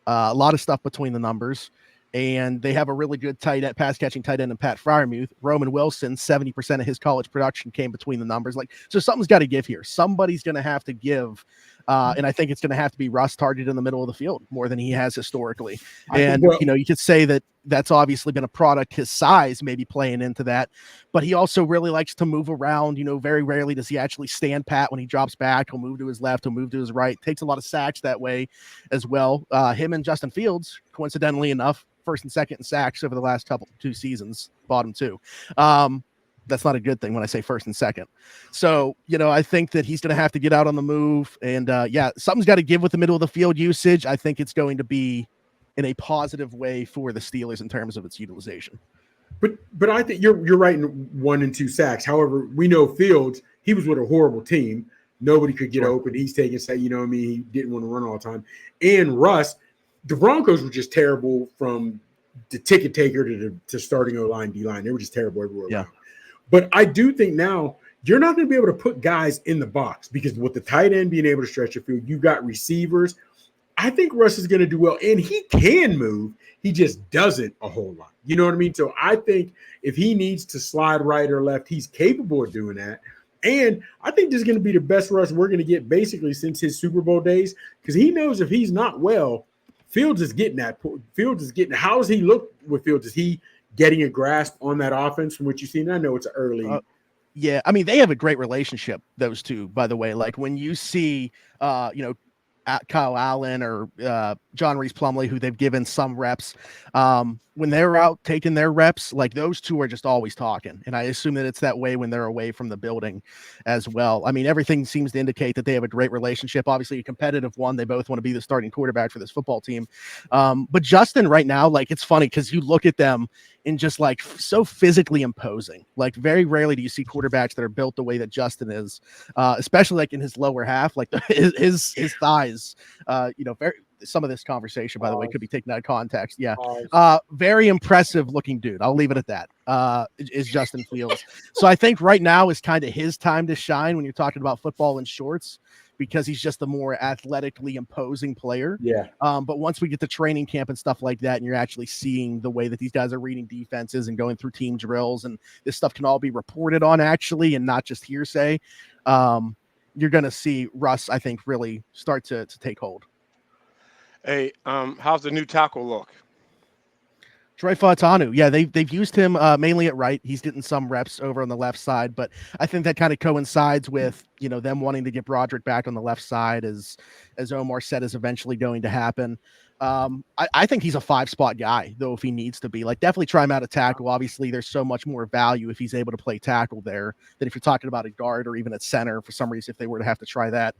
A lot of stuff between the numbers. And they have a really good pass-catching tight end in Pat Freiermuth. Roman Wilson, 70% of his college production came between the numbers. So something's got to give here. Somebody's going to have to give. And I think it's going to have to be Russ targeted in the middle of the field more than he has historically. And, you could say that that's obviously been a product, his size maybe playing into that. But he also really likes to move around. Very rarely does he actually stand pat when he drops back. He'll move to his left. He'll move to his right. Takes a lot of sacks that way as well. Him and Justin Fields, coincidentally enough, first and second in sacks over the last 2 seasons, bottom 2. That's not a good thing when I say first and second. So, I think that he's going to have to get out on the move. And something's got to give with the middle of the field usage. I think it's going to be in a positive way for the Steelers in terms of its utilization. But I think you're right in 1 and 2 sacks. However, we know Fields, he was with a horrible team. Nobody could get open. He's taking, he didn't want to run all the time. And Russ, the Broncos were just terrible from the ticket taker to starting O-line, D-line. They were just terrible everywhere. Yeah. Around. But I do think now you're not going to be able to put guys in the box because with the tight end being able to stretch the field, you got receivers. I think Russ is going to do well, and he can move. He just doesn't a whole lot. You know what I mean? So I think if he needs to slide right or left, he's capable of doing that. And I think this is going to be the best Russ we're going to get basically since his Super Bowl days because he knows if he's not well, Fields is getting that. Fields is getting – how does he look with Fields? Is he getting a grasp on that offense from what you've seen? I know it's early. Yeah, I mean, they have a great relationship, those two, by the way. Like when you see, Kyle Allen or John Reese Plumlee, who they've given some reps, when they're out taking their reps, like those two are just always talking. And I assume that it's that way when they're away from the building as well. I mean, everything seems to indicate that they have a great relationship, obviously a competitive one. They both want to be the starting quarterback for this football team. But Justin right now, like it's funny because you look at them and just like so physically imposing, like very rarely do you see quarterbacks that are built the way that Justin is, especially like in his lower half, like his thighs, very, some of this conversation, by the way, could be taken out of context. Yeah. Very impressive looking dude. I'll leave it at that. Is Justin Fields. So I think right now is kind of his time to shine when you're talking about football in shorts, because he's just a more athletically imposing player. Yeah. But once we get to training camp and stuff like that, and you're actually seeing the way that these guys are reading defenses and going through team drills, and this stuff can all be reported on actually, and not just hearsay. You're going to see Russ, I think, really start to take hold. Hey, how's the new tackle look? Troy Fautanu. Yeah, they've used him mainly at right. He's getting some reps over on the left side, but I think that kind of coincides with, them wanting to get Broderick back on the left side, as Omar said, is eventually going to happen. I think he's a 5-spot guy, though, if he needs to be. Like, definitely try him out at tackle. Obviously, there's so much more value if he's able to play tackle there than if you're talking about a guard or even at center for some reason, if they were to have to try that.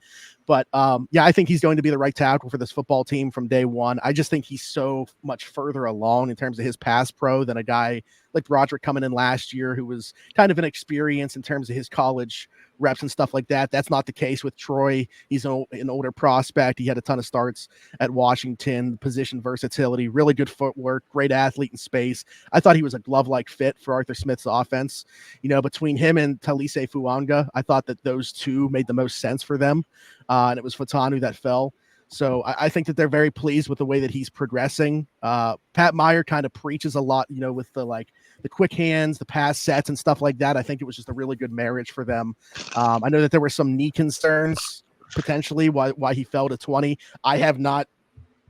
But, I think he's going to be the right tackle for this football team from day one. I just think he's so much further along in terms of his pass pro than a guy like Roderick coming in last year, who was kind of an experience in terms of his college reps and stuff like that. That's not the case with Troy. He's an older prospect. He had a ton of starts at Washington, position versatility, really good footwork, great athlete in space. I thought he was a glove-like fit for Arthur Smith's offense. Between him and Talise Fuanga, I thought that those two made the most sense for them. And it was Fatanu that fell. So I think that they're very pleased with the way that he's progressing. Pat Meyer kind of preaches a lot, with the quick hands, the pass sets and stuff like that. I think it was just a really good marriage for them. I know that there were some knee concerns potentially why he fell to 20. I have not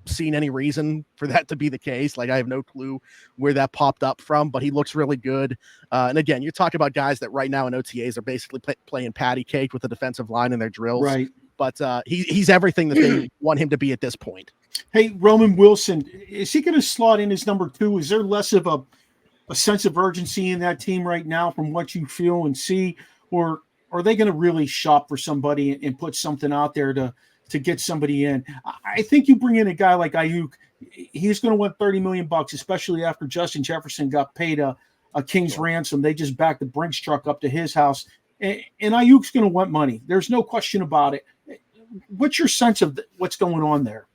seen any reason for that to be the case. I have no clue where that popped up from, but he looks really good. And again, you're talking about guys that right now in OTAs are basically playing patty cake with the defensive line in their drills. Right. But he's everything that they want him to be at this point. Hey, Roman Wilson, is he going to slot in as number 2? Is there less of a sense of urgency in that team right now from what you feel and see? Or are they going to really shop for somebody and put something out there to get somebody in? I think you bring in a guy like Ayuk, he's going to want $30 million, especially after Justin Jefferson got paid a king's ransom. They just backed the Brinks truck up to his house. And Ayuk's going to want money. There's no question about it. What's your sense of what's going on there?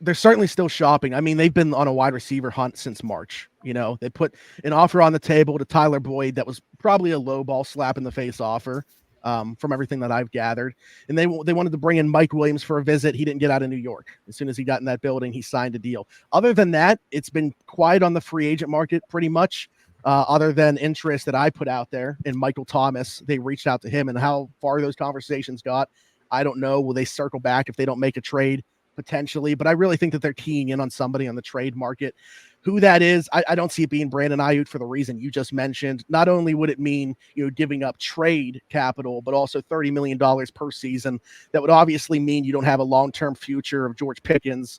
They're certainly still shopping. I mean, they've been on a wide receiver hunt since March. They put an offer on the table to Tyler Boyd that was probably a low ball slap in the face offer, from everything that I've gathered. And they wanted to bring in Mike Williams for a visit. He didn't get out of New York. As soon as he got in that building, he signed a deal. Other than that, it's been quiet on the free agent market pretty much. Other than interest that I put out there in Michael Thomas, they reached out to him, and how far those conversations got, I don't know. Will they circle back if they don't make a trade? Potentially, but I really think that they're keying in on somebody on the trade market. Who that is, I don't see it being Brandon Ayuk for the reason you just mentioned. Not only would it mean giving up trade capital, but also $30 million per season. That would obviously mean you don't have a long-term future of George Pickens.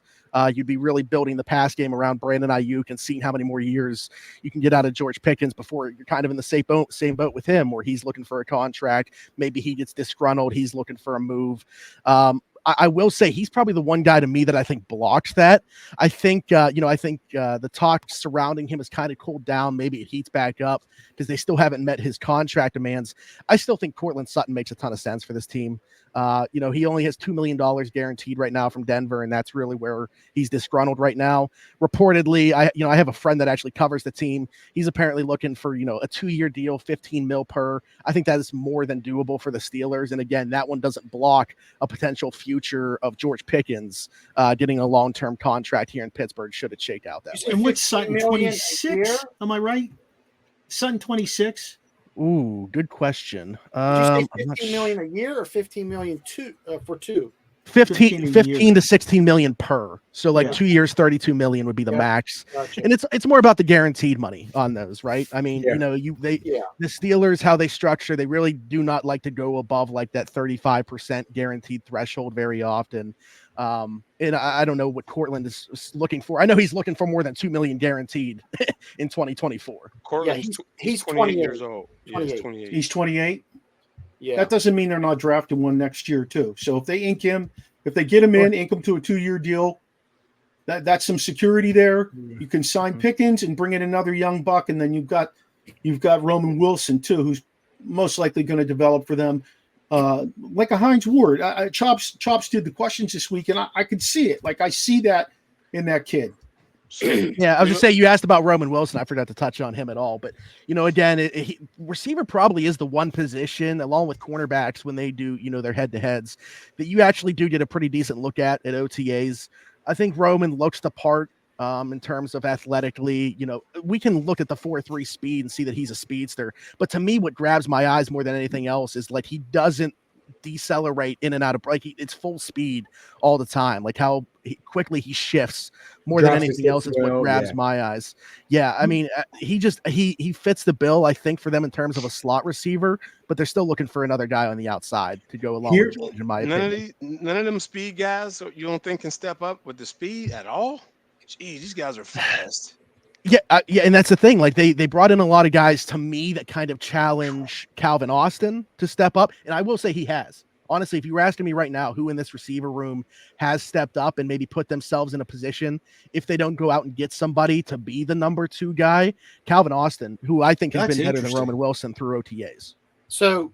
You'd be really building the pass game around Brandon Ayuk and seeing how many more years you can get out of George Pickens before you're kind of in the same boat with him, where he's looking for a contract. Maybe he gets disgruntled. He's looking for a move. I will say he's probably the one guy to me that I think blocks that. I think the talk surrounding him has kind of cooled down. Maybe it heats back up because they still haven't met his contract demands. I still think Cortland Sutton makes a ton of sense for this team. He only has $2 million guaranteed right now from Denver, and that's really where he's disgruntled right now. Reportedly, I have a friend that actually covers the team. He's apparently looking for, a 2-year deal, $15 million per. I think that is more than doable for the Steelers. And again, that one doesn't block a potential future of George Pickens getting a long-term contract here in Pittsburgh should it shake out that way. And what's Sutton, 26? Am I right? Sutton 26? Ooh, good question. Did you say $15 million a year or $15 million for two? 15 to 16 million per. So 2 years, 32 million would be the max. Gotcha. And it's more about the guaranteed money on those, right? I mean, the Steelers, how they structure, they really do not like to go above that 35% guaranteed threshold very often. And I don't know what Cortland is looking for. I know he's looking for more than 2 million guaranteed in 2024. Cortland, he's 28 years old. Yeah, he's 28. He's 28. Yeah. That doesn't mean they're not drafting one next year too. So if they ink him, if they get him in, ink him to a 2-year deal, that's some security there. You can sign Pickens and bring in another young buck, and then you've got Roman Wilson too, who's most likely going to develop for them. Like a Hines Ward. Chops did the questions this week, and I could see it. I see that in that kid. Yeah, I was just saying, you asked about Roman Wilson. I forgot to touch on him at all. But, again, receiver probably is the one position, along with cornerbacks, when they do, their head-to-heads, that you actually do get a pretty decent look at OTAs. I think Roman looks the part in terms of athletically. We can look at the 4.3 speed and see that he's a speedster. But to me, what grabs my eyes more than anything else is he doesn't decelerate in and out of it's full speed all the time. How quickly he shifts more than anything else is what grabs my eyes. Yeah, I mean, he fits the bill, I think, for them in terms of a slot receiver, but they're still looking for another guy on the outside to go along with George, in my opinion. None of them speed guys you don't think can step up with the speed at all? Jeez, these guys are fast. Yeah, and that's the thing. They brought in a lot of guys to me that kind of challenge Calvin Austin to step up, and I will say he has honestly, if you were asking me right now, who in this receiver room has stepped up and maybe put themselves in a position, if they don't go out and get somebody to be the number 2 guy, Calvin Austin, who I think has been better than Roman Wilson through OTAs. So,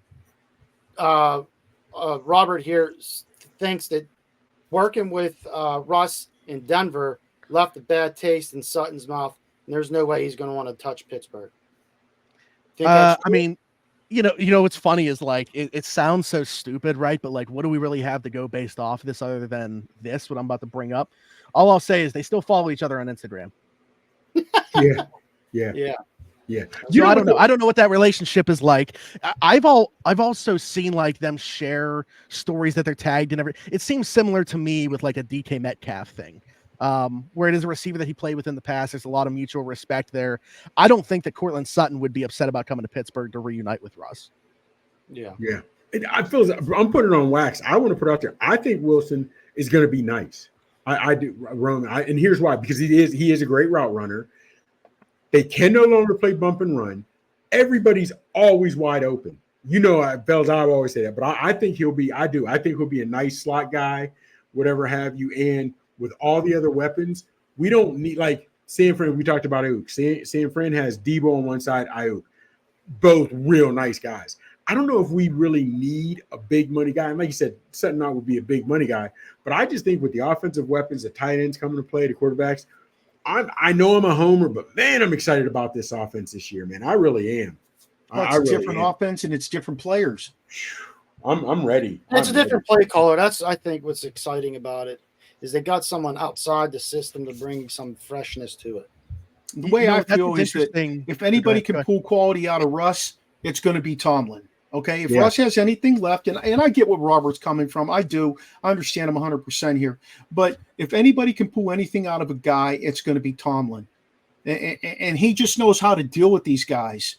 Robert here thinks that working with Russ in Denver left a bad taste in Sutton's mouth, and there's no way he's going to want to touch Pittsburgh. I mean, you know, what's funny is like it sounds so stupid, right? But like, what do we really have to go based off of this other than this? What I'm about to bring up. All I'll say is they still follow each other on Instagram. Yeah. So I don't know. I don't know what that relationship is like. I've also seen like them share stories that they're tagged and everything. It seems similar to me with like a DK Metcalf thing, where it is a receiver that he played with in the past. There's a lot of mutual respect there. I don't think that Cortland Sutton would be upset about coming to Pittsburgh to reunite with Russ. Yeah. I feel I'm putting it on wax. I want to put it out there. I think Wilson is going to be nice. I do, Roman. And here's why: because he is a great route runner. They can no longer play bump and run. Everybody's always wide open. You know, Bells, I always say that, but I think he'll be. I think he'll be a nice slot guy, whatever have you. And with all the other weapons, we don't need like San Fran. We talked about Ayuk. San Fran has Debo on one side, Ayuk, both real nice guys. I don't know if we really need a big money guy. And like you said, Sutton would be a big money guy, but I just think with the offensive weapons, the tight ends coming to play, the quarterbacks. I know I'm a homer, but man, I'm excited about this offense this year, man. I really am. Well, it's a different offense and it's different players. I'm ready. It's a different play caller. That's I think what's exciting about it is they got someone outside the system to bring some freshness to it. The way I feel is that if anybody can pull quality out of Russ, it's going to be Tomlin. Okay, if Russ has anything left, and I get what Robert's coming from, I do. I understand him 100% here. But if anybody can pull anything out of a guy, it's going to be Tomlin. And he just knows how to deal with these guys.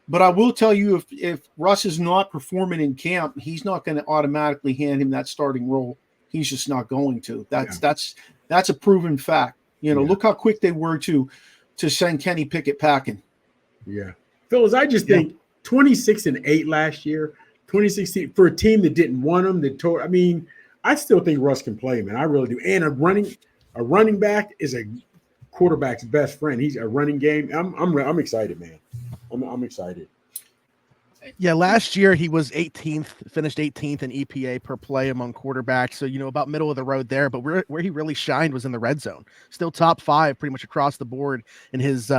But I will tell you, if Russ is not performing in camp, he's not going to automatically hand him that starting role. He's just not going to. That's a proven fact. You know, look how quick they were to send Kenny Pickett packing. Yeah. Phyllis, I just think 26-8 last year, 2016 for a team that didn't want him. I mean, I still think Russ can play, man. I really do. And a running back is a quarterback's best friend. He's a running game. I'm excited, man. I'm excited. Yeah, last year he was 18th, finished 18th in EPA per play among quarterbacks. So, you know, about middle of the road there. But where he really shined was in the red zone. Still top 5 pretty much across the board in his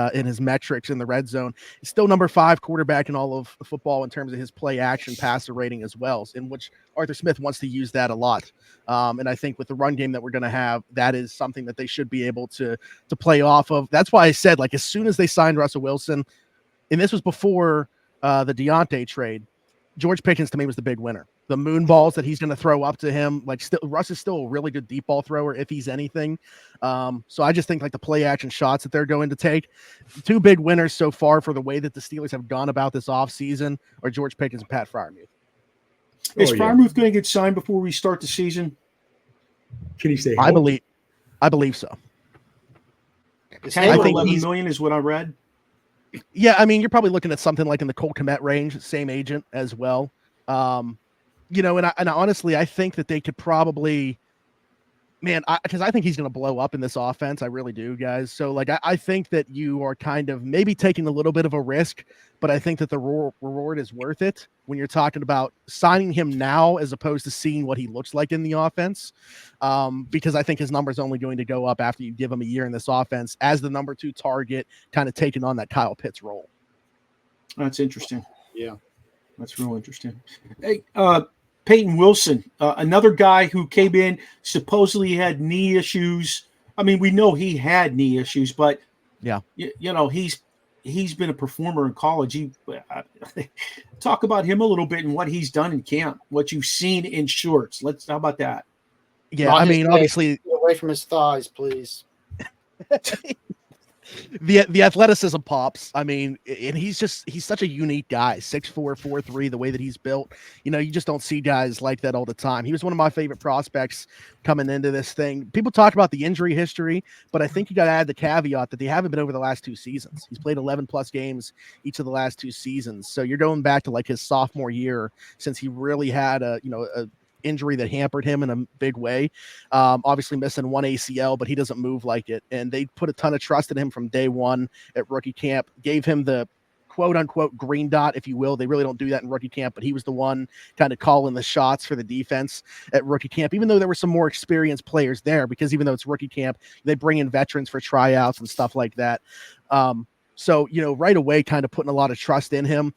metrics in the red zone. He's still number 5 quarterback in all of football in terms of his play action passer rating as well, in which Arthur Smith wants to use that a lot. And I think with the run game that we're going to have, that is something that they should be able to play off of. That's why I said, like, as soon as they signed Russell Wilson, and this was before the Deontay trade, George Pickens to me was the big winner. The moon balls that he's going to throw up to him, like Russ is still a really good deep ball thrower if he's anything. So I just think like the play action shots that they're going to take, 2 big winners so far for the way that the Steelers have gone about this offseason are George Pickens and Pat Freiermuth. Is Freiermuth going to get signed before we start the season? Can you say? I believe so. I think $11 million is what I read. Yeah, I mean, you're probably looking at something like in the Cole Kmet range, same agent as well. You know, and I honestly, I think that they could probably, because I think he's going to blow up in this offense. I really do, guys. So, like, I think that you are kind of maybe taking a little bit of a risk, but I think that the reward is worth it when you're talking about signing him now as opposed to seeing what he looks like in the offense. Because I think his number is only going to go up after you give him a year in this offense as the number 2 target, kind of taking on that Kyle Pitts role. That's interesting. Yeah, that's real interesting. Hey, Peyton Wilson, another guy who came in, supposedly had knee issues. I mean, we know he had knee issues, but yeah, you know, he's been a performer in college. Talk about him a little bit and what he's done in camp, what you've seen in shorts. How about that? Yeah, I mean, obviously, get away from his thighs, please. The athleticism pops. I mean, and he's such a unique guy. 6'4", 4'3", the way that he's built. You know, you just don't see guys like that all the time. He was one of my favorite prospects coming into this thing. People talk about the injury history, but I think you got to add the caveat that they haven't been over the last 2 seasons. He's played 11 plus games each of the last 2 seasons. So you're going back to like his sophomore year since he really had a injury that hampered him in a big way. Obviously missing one ACL, but he doesn't move like it. And they put a ton of trust in him from day one at rookie camp, gave him the quote unquote green dot, if you will. They really don't do that in rookie camp, but he was the one kind of calling the shots for the defense at rookie camp, even though there were some more experienced players there, because even though it's rookie camp, they bring in veterans for tryouts and stuff like that. So, right away, kind of putting a lot of trust in him.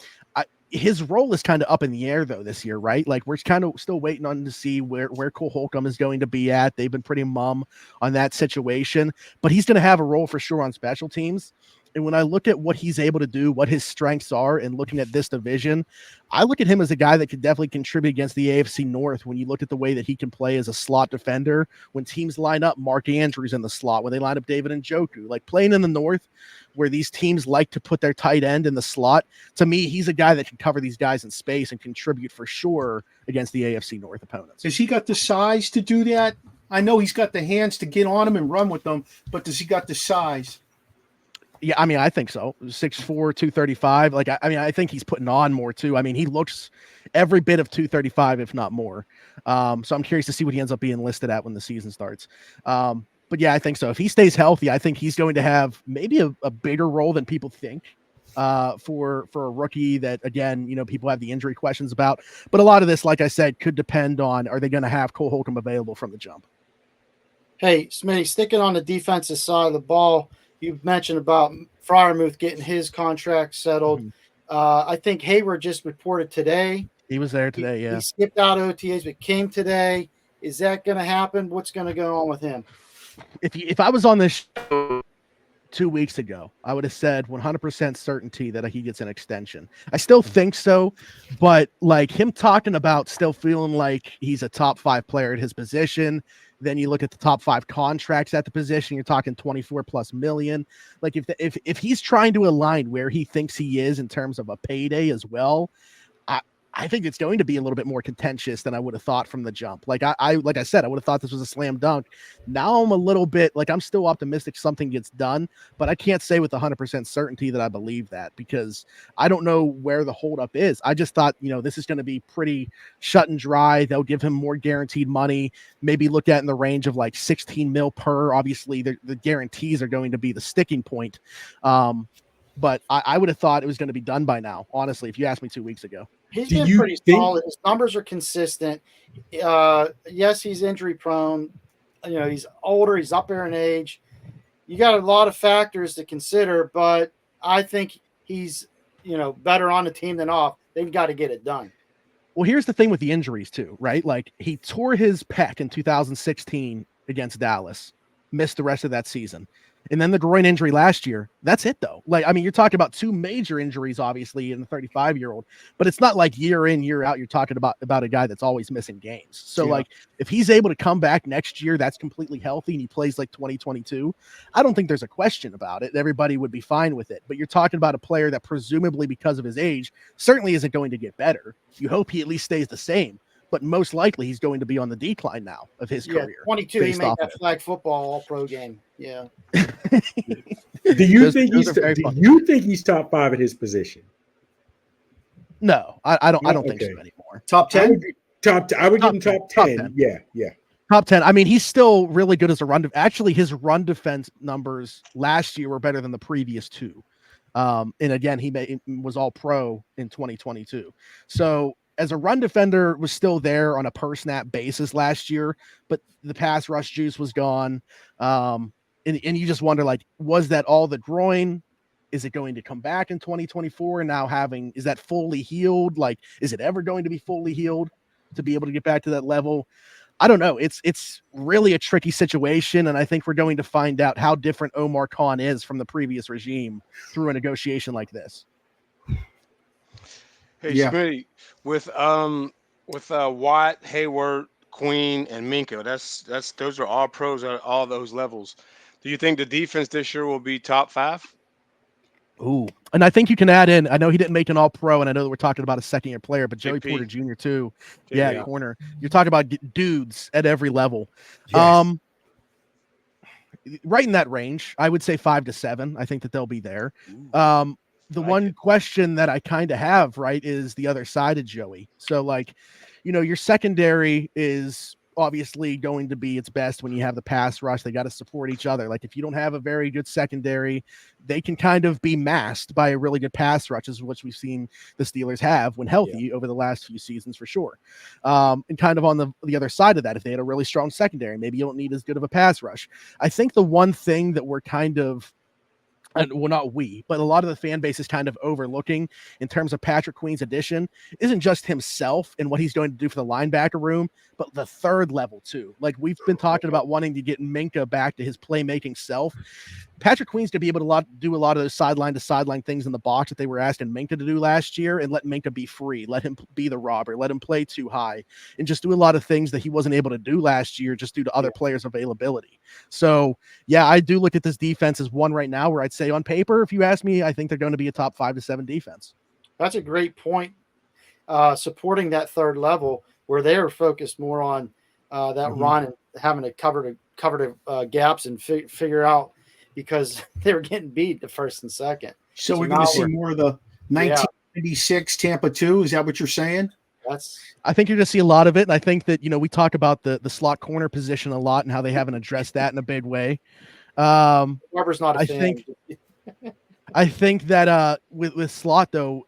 His role is kind of up in the air though this year, right? Like we're kind of still waiting on to see where Cole Holcomb is going to be at. They've been pretty mum on that situation, but he's going to have a role for sure on special teams. And when I look at what he's able to do, what his strengths are, and looking at this division, I look at him as a guy that could definitely contribute against the AFC North. When you look at the way that he can play as a slot defender, when teams line up Mark Andrews in the slot, when they line up David Njoku, like playing in the North, where these teams like to put their tight end in the slot, to me, he's a guy that can cover these guys in space and contribute for sure against the AFC North opponents. Has he got the size to do that? I know he's got the hands to get on him and run with them, but does he got the size? Yeah, I mean, I think so. 6'4", 235. Like, I think he's putting on more too. I mean, he looks every bit of 235, if not more. So I'm curious to see what he ends up being listed at when the season starts. But yeah, I think so. If he stays healthy, I think he's going to have maybe a bigger role than people think for a rookie that, again, people have the injury questions about. But a lot of this, like I said, could depend on, are they going to have Cole Holcomb available from the jump? Hey, Smitty, sticking on the defensive side of the ball, you mentioned about Freiermuth getting his contract settled. Mm-hmm. I think Hayward just reported today. He was there today, yeah. He skipped out OTAs, but came today. Is that going to happen? What's going to go on with him? If I was on this show 2 weeks ago, I would have said 100% certainty that he gets an extension. I still think so, but like him talking about still feeling like he's a top 5 player at his position. Then you look at the top 5 contracts at the position, you're talking 24+ million. Like if he's trying to align where he thinks he is in terms of a payday as well, I think it's going to be a little bit more contentious than I would have thought from the jump. Like I said, I would have thought this was a slam dunk. Now I'm a little bit like, I'm still optimistic something gets done, but I can't say with 100% certainty that I believe that, because I don't know where the holdup is. I just thought, this is going to be pretty shut and dry. They'll give him more guaranteed money, maybe look at in the range of like 16 mil per. Obviously the guarantees are going to be the sticking point. But I would have thought it was going to be done by now, honestly, if you asked me 2 weeks ago. He's been pretty solid. His numbers are consistent. Yes, he's injury prone. He's older. He's up there in age. You got a lot of factors to consider, but I think he's, better on the team than off. They've got to get it done. Well, here's the thing with the injuries too, right? Like he tore his pec in 2016 against Dallas, missed the rest of that season. And then the groin injury last year. That's it, though. Like, I mean, you're talking about 2 major injuries, obviously, in the 35-year-old, but it's not like year in, year out. You're talking about a guy that's always missing games. So, like, if he's able to come back next year, that's completely healthy, and he plays like 2022, I don't think there's a question about it. Everybody would be fine with it. But you're talking about a player that presumably, because of his age, certainly isn't going to get better. You hope he at least stays the same. But most likely he's going to be on the decline now of his career. 22, he made that flag football all-pro game. Yeah. Do you think he's top 5 at his position? No, I don't think so anymore. Top 10? I would give him top 10. Yeah. Top 10. I mean, he's still really good as a run. Actually, his run defense numbers last year were better than the previous 2. And again, he was all pro in 2022. So as a run defender was still there on a per snap basis last year, but the pass rush juice was gone. And you just wonder, like, was that all the groin? Is it going to come back in 2024? And now is that fully healed? Like, is it ever going to be fully healed to be able to get back to that level? I don't know. It's really a tricky situation. And I think we're going to find out how different Omar Khan is from the previous regime through a negotiation like this. Hey, Smitty, with Watt, Hayward, Queen, and Minka, those are all pros at all those levels. Do you think the defense this year will be top 5? Ooh, and I think you can add in. I know he didn't make an All-Pro, and I know that we're talking about a second-year player, but Joey Porter Jr. too. Yeah, corner. You're talking about dudes at every level. Yes. Right in that range, I would say 5 to 7. I think that they'll be there. the one question that I kind of have, right, is the other side of Joey. So, like, your secondary is obviously going to be its best when you have the pass rush. They got to support each other. Like, if you don't have a very good secondary, they can kind of be masked by a really good pass rush, which we've seen the Steelers have when healthy over the last few seasons for sure. And kind of on the other side of that, if they had a really strong secondary, maybe you don't need as good of a pass rush. I think the one thing that we're kind of, and well, not we, but a lot of the fan base is kind of overlooking in terms of Patrick Queen's addition isn't just himself and what he's going to do for the linebacker room, but the third level too. Like, we've been talking about wanting to get Minka back to his playmaking self. Patrick Queen's going to be able to do a lot of those sideline to sideline things in the box that they were asking Minka to do last year, and let Minka be free, let him be the robber, let him play too high, and just do a lot of things that he wasn't able to do last year just due to other players' availability. So, yeah, I do look at this defense as one right now where I'd say on paper, if you ask me, I think they're going to be a top 5 to 7 defense. That's a great point. Supporting that third level where they're focused more on that run and having to cover the gaps and figure out, because they were getting beat the first and second. So we're going to see more of the 1996 Tampa 2. Is that what you're saying? I think you're going to see a lot of it. And I think that, we talk about the slot corner position a lot and how they haven't addressed that in a big way. Barber's not a fan. I think that with slot, though,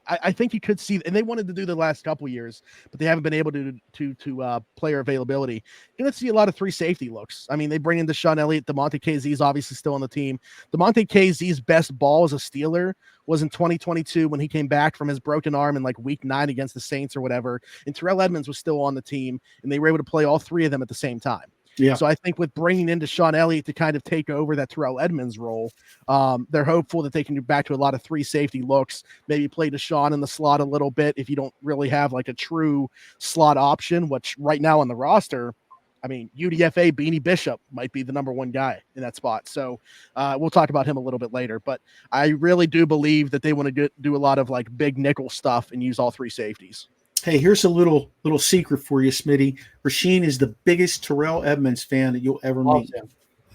I think you could see, and they wanted to do the last couple years, but they haven't been able to player availability. You're going to see a lot of 3 safety looks. I mean, they bring in Deshaun Elliott. DeMonte KZ is obviously still on the team. DeMonte KZ's best ball as a Steeler was in 2022 when he came back from his broken arm in like week 9 against the Saints or whatever. And Terrell Edmonds was still on the team, and they were able to play all 3 of them at the same time. Yeah. So I think with bringing in Deshaun Elliott to kind of take over that Terrell Edmonds role, they're hopeful that they can do back to a lot of 3 safety looks, maybe play Deshaun in the slot a little bit if you don't really have like a true slot option, which right now on the roster, I mean, UDFA Beanie Bishop might be the number 1 guy in that spot. So we'll talk about him a little bit later, but I really do believe that they want to do a lot of like big nickel stuff and use all 3 safeties. Hey, here's a little secret for you, Smitty. Rasheen is the biggest Terrell Edmonds fan that you'll ever meet. Him.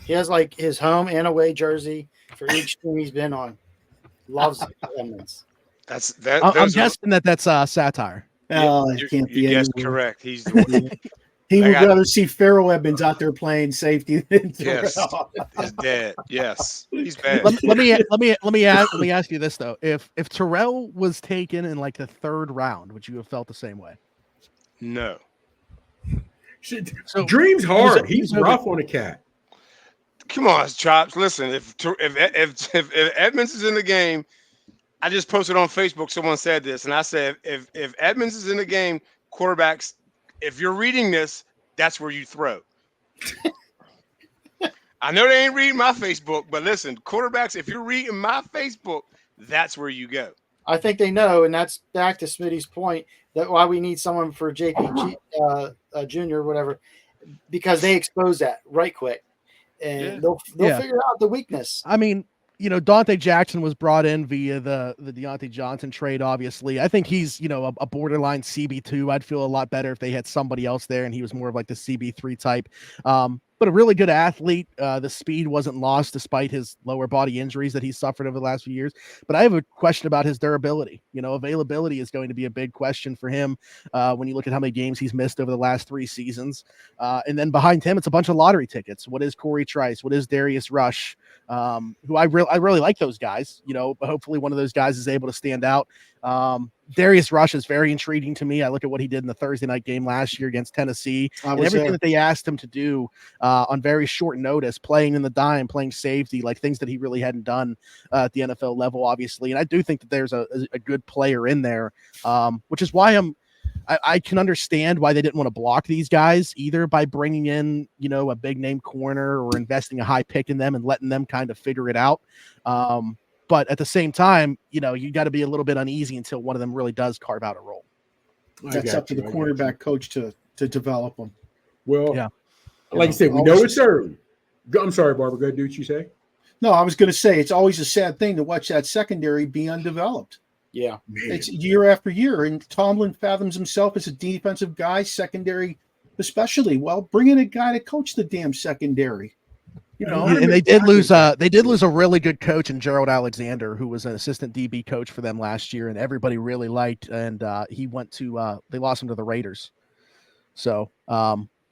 He has like his home and away jersey for each team he's been on. Loves Edmonds. I'm guessing that's satire. It can't be. Yes, correct. He's the one. He would rather see Pharaoh Edmonds out there playing safety than yes, his dad. Yes, he's bad. Let me ask you this though: if Terrell was taken in like the 3rd round, would you have felt the same way? No. So Dream's hard. He's rough on a cat. Come on, Chops. Listen, if Edmonds is in the game, I just posted on Facebook. Someone said this, and I said if Edmonds is in the game, quarterbacks. If you're reading this, that's where you throw. I know they ain't reading my Facebook, but listen, quarterbacks, if you're reading my Facebook, that's where you go. I think they know, and that's back to Smitty's point, that why we need someone for JPG Jr. whatever, because they expose that right quick, and they'll figure out the weakness. I mean, Dante Jackson was brought in via the Deontay Johnson trade, obviously. I think he's, a borderline CB2. I'd feel a lot better if they had somebody else there and he was more of like the CB3 type. But a really good athlete. The speed wasn't lost despite his lower body injuries that he's suffered over the last few years. But I have a question about his durability. Availability is going to be a big question for him when you look at how many games he's missed over the last 3 seasons. And then behind him, it's a bunch of lottery tickets. What is Corey Trice? What is Darius Rush? Who I really like those guys, but hopefully one of those guys is able to stand out. Darius Rush is very intriguing to me. I look at what he did in the Thursday night game last year against Tennessee and everything that they asked him to do on very short notice, playing in the dime, playing safety, like things that he really hadn't done at the NFL level, obviously. And I do think that there's a good player in there, which is why I can understand why they didn't want to block these guys either by bringing in, a big name corner or investing a high pick in them and letting them kind of figure it out. But at the same time, you got to be a little bit uneasy until one of them really does carve out a role. That's up to the quarterback coach to develop them. Well, yeah. Like I said, we know it's early. I'm sorry, Barbara. Go ahead, do what you say. No, I was going to say it's always a sad thing to watch that secondary be undeveloped. Yeah. It's year after year. And Tomlin fathoms himself as a defensive guy, secondary especially. Well, bring in a guy to coach the damn secondary. You know, and they did lose a really good coach in Gerald Alexander, who was an assistant DB coach for them last year, and everybody really liked. And he went to they lost him to the Raiders. So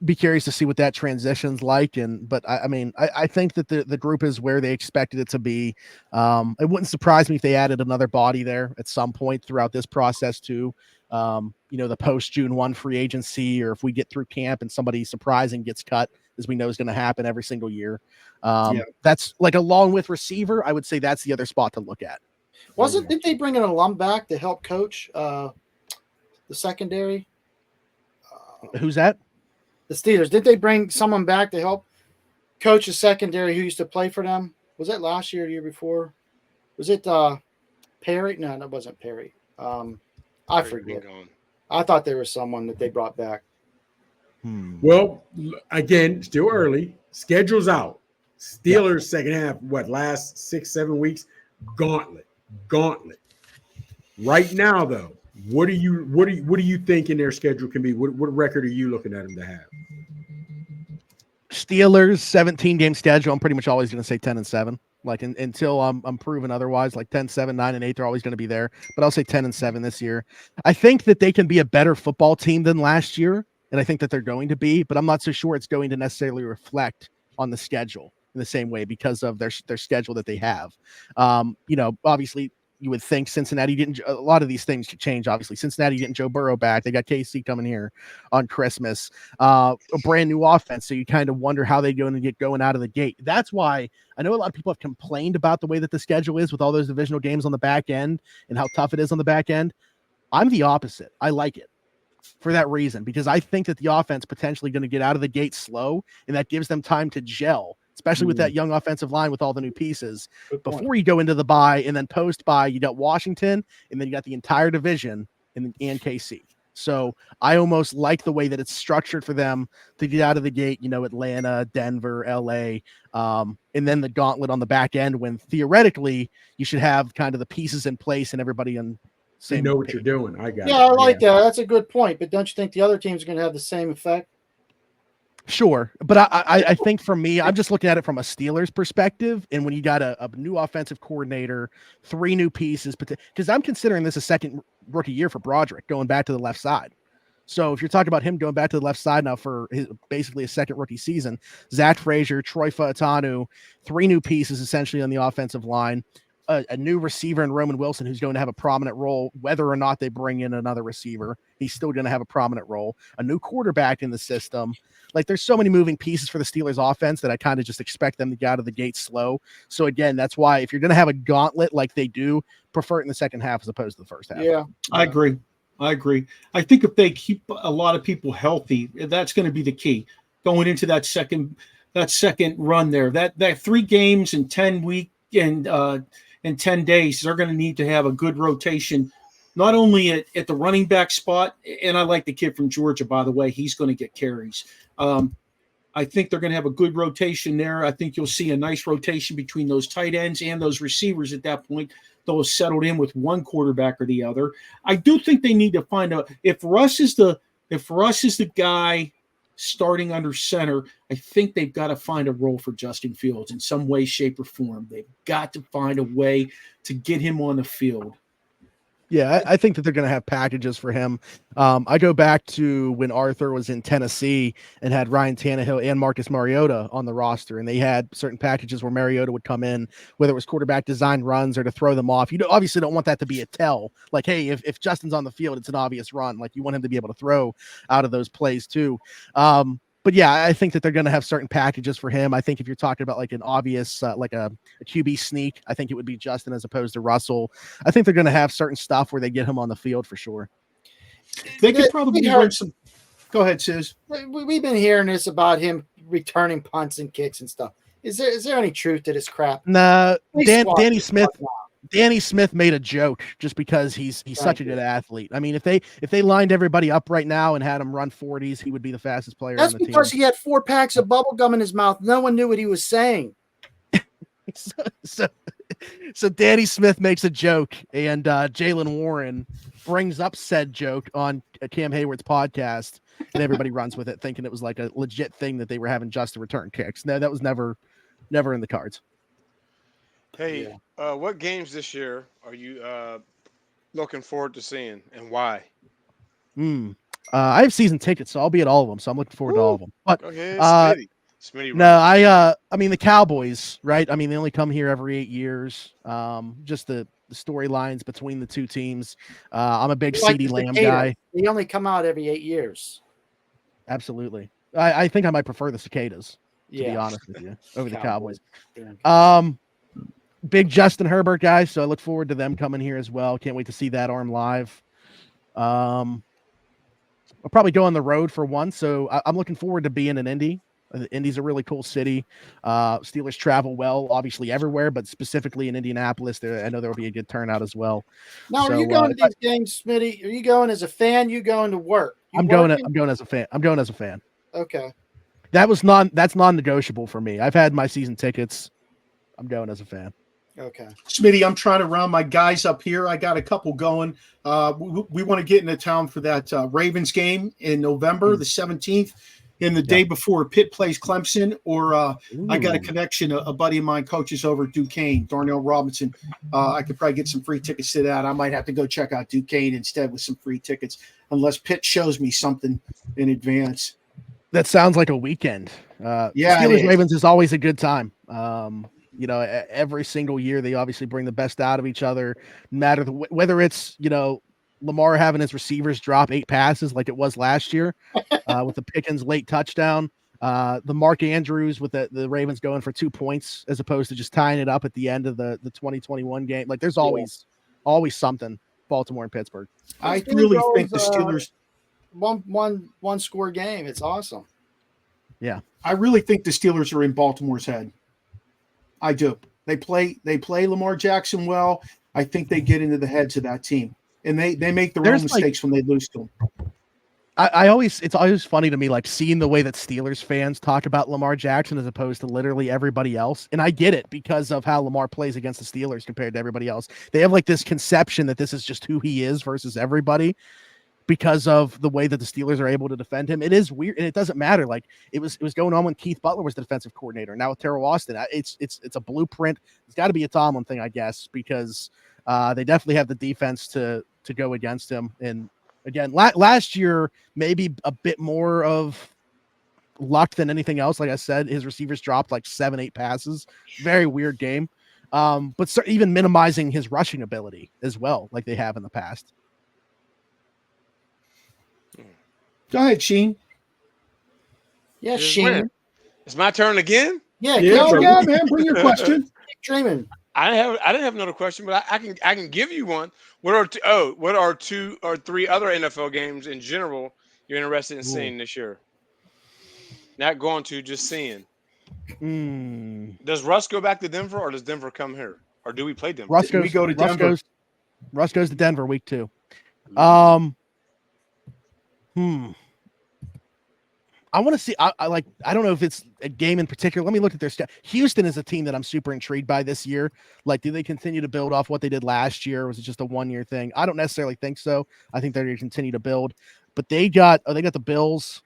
be curious to see what that transition's like. But I think that the group is where they expected it to be. It wouldn't surprise me if they added another body there at some point throughout this process too. The post June 1 free agency, or if we get through camp and somebody surprising gets cut, as we know is going to happen every single year. That's like, along with receiver, I would say that's the other spot to look at. Did they bring an alum back to help coach the secondary? Who's that? The Steelers. Did they bring someone back to help coach the secondary who used to play for them? Was that last year or the year before? Was it Perry? No, that wasn't Perry. I forget. I thought there was someone that they brought back. Well, again, still early. Schedule's out. Steelers second half, last 6-7 weeks? Gauntlet. Right now, though, what do you think in their schedule can be? What record are you looking at them to have? Steelers 17-game schedule. I'm pretty much always going to say 10-7. Like until I'm proven otherwise, like 10-7, 9-8, they're always going to be there. But I'll say 10-7 this year. I think that they can be a better football team than last year, and I think that they're going to be. But I'm not so sure it's going to necessarily reflect on the schedule in the same way because of their schedule that they have. Obviously, you would think Cincinnati didn't. A lot of these things could change. Obviously, Cincinnati getting Joe Burrow back. They got KC coming here on Christmas. A brand new offense. So you kind of wonder how they're going to get going out of the gate. That's why I know a lot of people have complained about the way that the schedule is with all those divisional games on the back end and how tough it is on the back end. I'm the opposite. I like it for that reason, because I think that the offense potentially going to get out of the gate slow, and that gives them time to gel, especially with that young offensive line with all the new pieces before you go into the bye. And then post bye, you got Washington, and then you got the entire division and KC. So I almost like the way that it's structured for them to get out of the gate, Atlanta, Denver, LA, and then the gauntlet on the back end, when theoretically you should have kind of the pieces in place and everybody on same You know what page. you're doing. I got it. I like that. That's a good point. But don't you think the other teams are going to have the same effect? Sure. But I think for me, I'm just looking at it from a Steelers perspective. And when you got a new offensive coordinator, 3 new pieces, because I'm considering this a second rookie year for Broderick going back to the left side. So if you're talking about him going back to the left side now for basically a second rookie season, Zach Frazier, Troy Fautanu, 3 new pieces essentially on the offensive line. A new receiver in Roman Wilson, who's going to have a prominent role, whether or not they bring in another receiver, he's still going to have a prominent role. A new quarterback in the system. Like, there's so many moving pieces for the Steelers offense that I kind of just expect them to get out of the gate slow. So again, that's why if you're going to have a gauntlet like they do, prefer it in the second half as opposed to the first half. Yeah, I agree. I think if they keep a lot of people healthy, that's going to be the key going into that second run there. That 3 games in 10 weeks and in 10 days, they're going to need to have a good rotation, not only at the running back spot. And I like the kid from Georgia, by the way. He's going to get carries. I think they're going to have a good rotation there. I think you'll see a nice rotation between those tight ends and those receivers at that point. They'll have settled in with one quarterback or the other. I do think they need to find out if Russ is the guy starting under center. I think they've got to find a role for Justin Fields in some way, shape, or form. They've got to find a way to get him on the field. Yeah, I think that they're going to have packages for him. I go back to when Arthur was in Tennessee and had Ryan Tannehill and Marcus Mariota on the roster, and they had certain packages where Mariota would come in, whether it was quarterback design runs or to throw them off. You obviously don't want that to be a tell. Like, hey, if Justin's on the field, it's an obvious run. Like, you want him to be able to throw out of those plays too. But yeah, I think that they're going to have certain packages for him. I think if you're talking about like an obvious, like a QB sneak, I think it would be Justin as opposed to Russell. I think they're going to have certain stuff where they get him on the field for sure. They could probably run some. Go ahead, Sis. We've been hearing this about him returning punts and kicks and stuff. Is there any truth to this crap? Nah, Danny Smith made a joke just because he's such a good athlete. I mean, if they lined everybody up right now and had him run 40s, he would be the fastest player on the team. That's because he had 4 packs of bubble gum in his mouth. No one knew what he was saying. So Danny Smith makes a joke, and Jaylen Warren brings up said joke on Cam Hayward's podcast, and everybody runs with it, thinking it was like a legit thing that they were having Justin return kicks. No, that was never never in the cards. Hey, what games this year are you looking forward to seeing, and why? I have season tickets, so I'll be at all of them. So I'm looking forward to all of them. But Go ahead, Smitty. Smitty no, runs. I mean the Cowboys, right? I mean they only come here every 8 years. Just the storylines between the two teams. I'm a big Like CeeDee the Lamb cicadas. guy. They only come out every 8 years. Absolutely. I think I might prefer the cicadas, to be honest with you, over the Cowboys. Big Justin Herbert guy, so I look forward to them coming here as well. Can't wait to see that arm live. I'll probably go on the road for one, so I'm looking forward to being in Indy. Indy's a really cool city. Steelers travel well, obviously everywhere, but specifically in Indianapolis, I know there will be a good turnout as well. Now, are you going to these games, Smitty? Are you going as a fan? You going to work? I'm going as a fan. I'm going as a fan. Okay. That's non-negotiable for me. I've had my season tickets. I'm going as a fan. Okay. Smitty, I'm trying to round my guys up here. I got a couple going. We want to get into town for that Ravens game in November, the 17th, and the day before Pitt plays Clemson. Or I got a connection. A buddy of mine coaches over at Duquesne, Darnell Robinson. I could probably get some free tickets to that. I might have to go check out Duquesne instead with some free tickets, unless Pitt shows me something in advance. That sounds like a weekend. Steelers Ravens is always a good time. Every single year they obviously bring the best out of each other, no matter whether it's Lamar having his receivers drop 8 passes like it was last year with the Pickens late touchdown, the Mark Andrews with the Ravens going for 2 points as opposed to just tying it up at the end of the 2021 game. Like there's always something. Baltimore and Pittsburgh. I really think the Steelers one score game. It's awesome. Yeah, I really think the Steelers are in Baltimore's head. I do. They play Lamar Jackson well. I think they get into the heads of that team, and they make their own mistakes when they lose to them. It's always funny to me, like seeing the way that Steelers fans talk about Lamar Jackson as opposed to literally everybody else. And I get it because of how Lamar plays against the Steelers compared to everybody else. They have like this conception that this is just who he is versus everybody, because of the way that the Steelers are able to defend him. It is weird, and it doesn't matter. Like it was going on when Keith Butler was the defensive coordinator. Now with Terrell Austin, it's a blueprint. It's got to be a Tomlin thing, I guess, because they definitely have the defense to go against him. And again, last year maybe a bit more of luck than anything else. Like I said, his receivers dropped like 7-8 passes. Very weird game, but even minimizing his rushing ability as well, like they have in the past. Go ahead, Sheen. Yeah, Sheen. It's my turn again. Yeah, man. Bring your question. Keep dreaming. I didn't have another question, but I can give you one. What are 2 or 3 other NFL games in general you're interested in seeing this year? Not going to, just seeing. Does Russ go back to Denver, or does Denver come here, or do we play Denver? Russ goes to Denver week 2. I want to see. I don't know if it's a game in particular. Let me look at their stats. Houston is a team that I'm super intrigued by this year. Like, do they continue to build off what they did last year? Or was it just a 1-year thing? I don't necessarily think so. I think they're going to continue to build. But they got the Bills.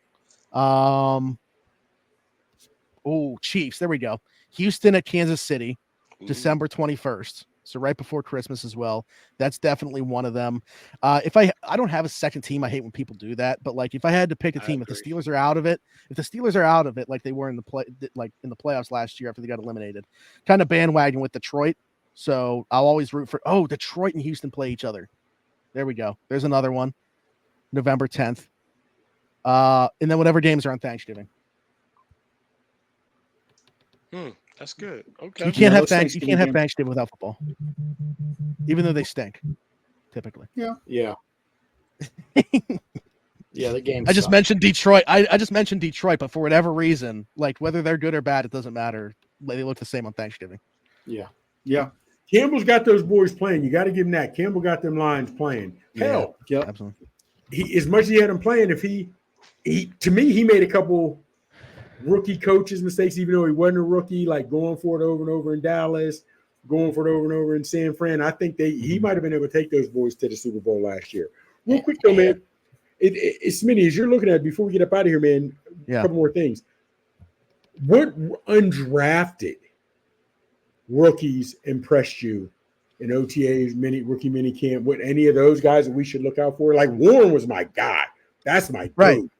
Chiefs. There we go. Houston at Kansas City, December 21st. So right before Christmas as well. That's definitely one of them. If I don't have a second team, I hate when people do that. But like if I had to pick a team, if the Steelers are out of it, like they were in the playoffs last year after they got eliminated, kind of bandwagon with Detroit. So I'll always root for Detroit and Houston play each other. There we go. There's another one. November 10th. And then whatever games are on Thanksgiving. That's good. Okay. You can't have Thanksgiving without football, even though they stink, typically. Yeah. Yeah. The game. I just mentioned Detroit. I just mentioned Detroit, but for whatever reason, like whether they're good or bad, it doesn't matter. They look the same on Thanksgiving. Yeah. Campbell's got those boys playing. You got to give him that. Campbell got them Lions playing. Hell, absolutely. As much as he had them playing, if he to me, he made a couple rookie coaches mistakes, even though he wasn't a rookie, like going for it over and over in Dallas, going for it over and over in San Fran. I think he might have been able to take those boys to the Super Bowl last year. Real quick though, man, it's Smitty, as you're looking at it, before we get up out of here, man, a couple more things. What undrafted rookies impressed you in OTAs, rookie mini camp? What any of those guys that we should look out for? Like Warren was my guy. That's my Right. dude.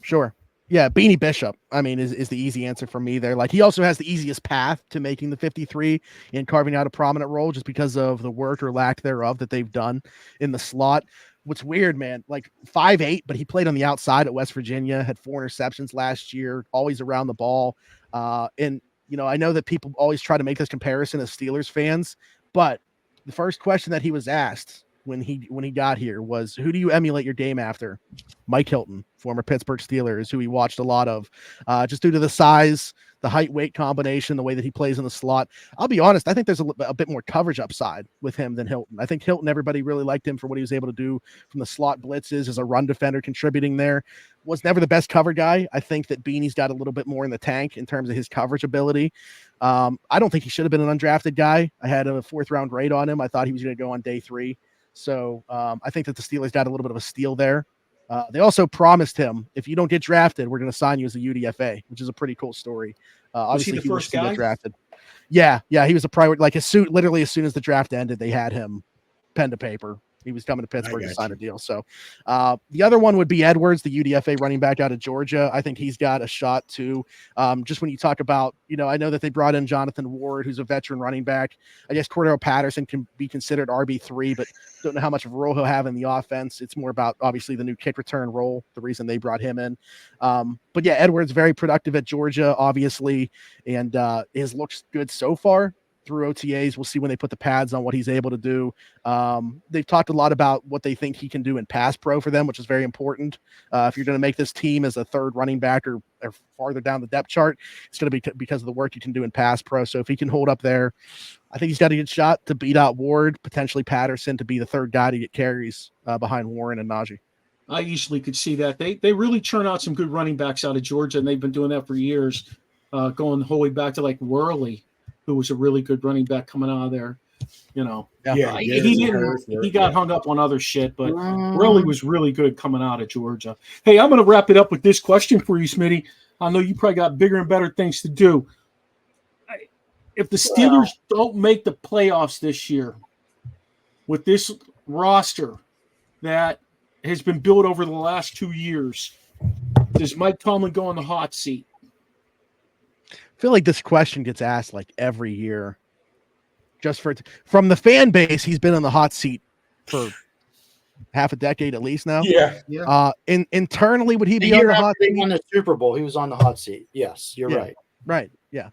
Sure. Yeah, Beanie Bishop, I mean, is the easy answer for me there. Like, he also has the easiest path to making the 53 and carving out a prominent role just because of the work or lack thereof that they've done in the slot. What's weird, man, like 5'8", but he played on the outside at West Virginia, had 4 interceptions last year, always around the ball. And, you know, I know that people always try to make this comparison as Steelers fans, but the first question that he was asked when he got here was, who do you emulate your game after? Mike Hilton, former Pittsburgh Steelers, who he watched a lot of, just due to the size, the height weight combination, the way that he plays in the slot. I'll be honest, I think there's a bit more coverage upside with him than Hilton. I think Hilton, everybody really liked him for what he was able to do from the slot blitzes as a run defender, contributing there. Was never the best cover guy. I think that Beanie's got a little bit more in the tank in terms of his coverage ability. I don't think he should have been an undrafted guy. I had a 4th round grade on him. I thought he was going to go on day 3. So I think that the Steelers got a little bit of a steal there. They also promised him, if you don't get drafted, we're going to sign you as a UDFA, which is a pretty cool story. Obviously, was he the first guy? Get drafted. Yeah, he was a priority. Like literally as soon as the draft ended, they had him pen to paper. He was coming to Pittsburgh to sign a deal. So the other one would be Edwards, the UDFA running back out of Georgia. I think he's got a shot too. Just when you talk about, you know, I know that they brought in Jonathan Ward, who's a veteran running back. I guess Cordero Patterson can be considered RB3, but don't know how much of a role he'll have in the offense. It's more about obviously the new kick return role, the reason they brought him in. But yeah, Edwards very productive at Georgia, obviously, and his looks good so far through OTAs. We'll see when they put the pads on what he's able to do. They've talked a lot about what they think he can do in pass pro for them, which is very important. If you're going to make this team as a 3rd running back or farther down the depth chart, it's going to be because of the work you can do in pass pro. So if he can hold up there, I think he's got a good shot to beat out Ward, potentially Patterson to be the 3rd guy to get carries behind Warren and Najee. I easily could see that. They really churn out some good running backs out of Georgia, and they've been doing that for years, going the whole way back to like Worley, who was a really good running back coming out of there. You know, he got hung up on other shit, but Worley was really good coming out of Georgia. Hey, I'm going to wrap it up with this question for you, Smitty. I know you probably got bigger and better things to do. If the Steelers don't make the playoffs this year with this roster that has been built over the last 2 years, does Mike Tomlin go on the hot seat? I feel like this question gets asked like every year. Just from the fan base, he's been on the hot seat for half a decade at least now. Yeah. Internally, would he be on the hot seat? He won the Super Bowl. He was on the hot seat. Yes, you're right. Right. Yeah.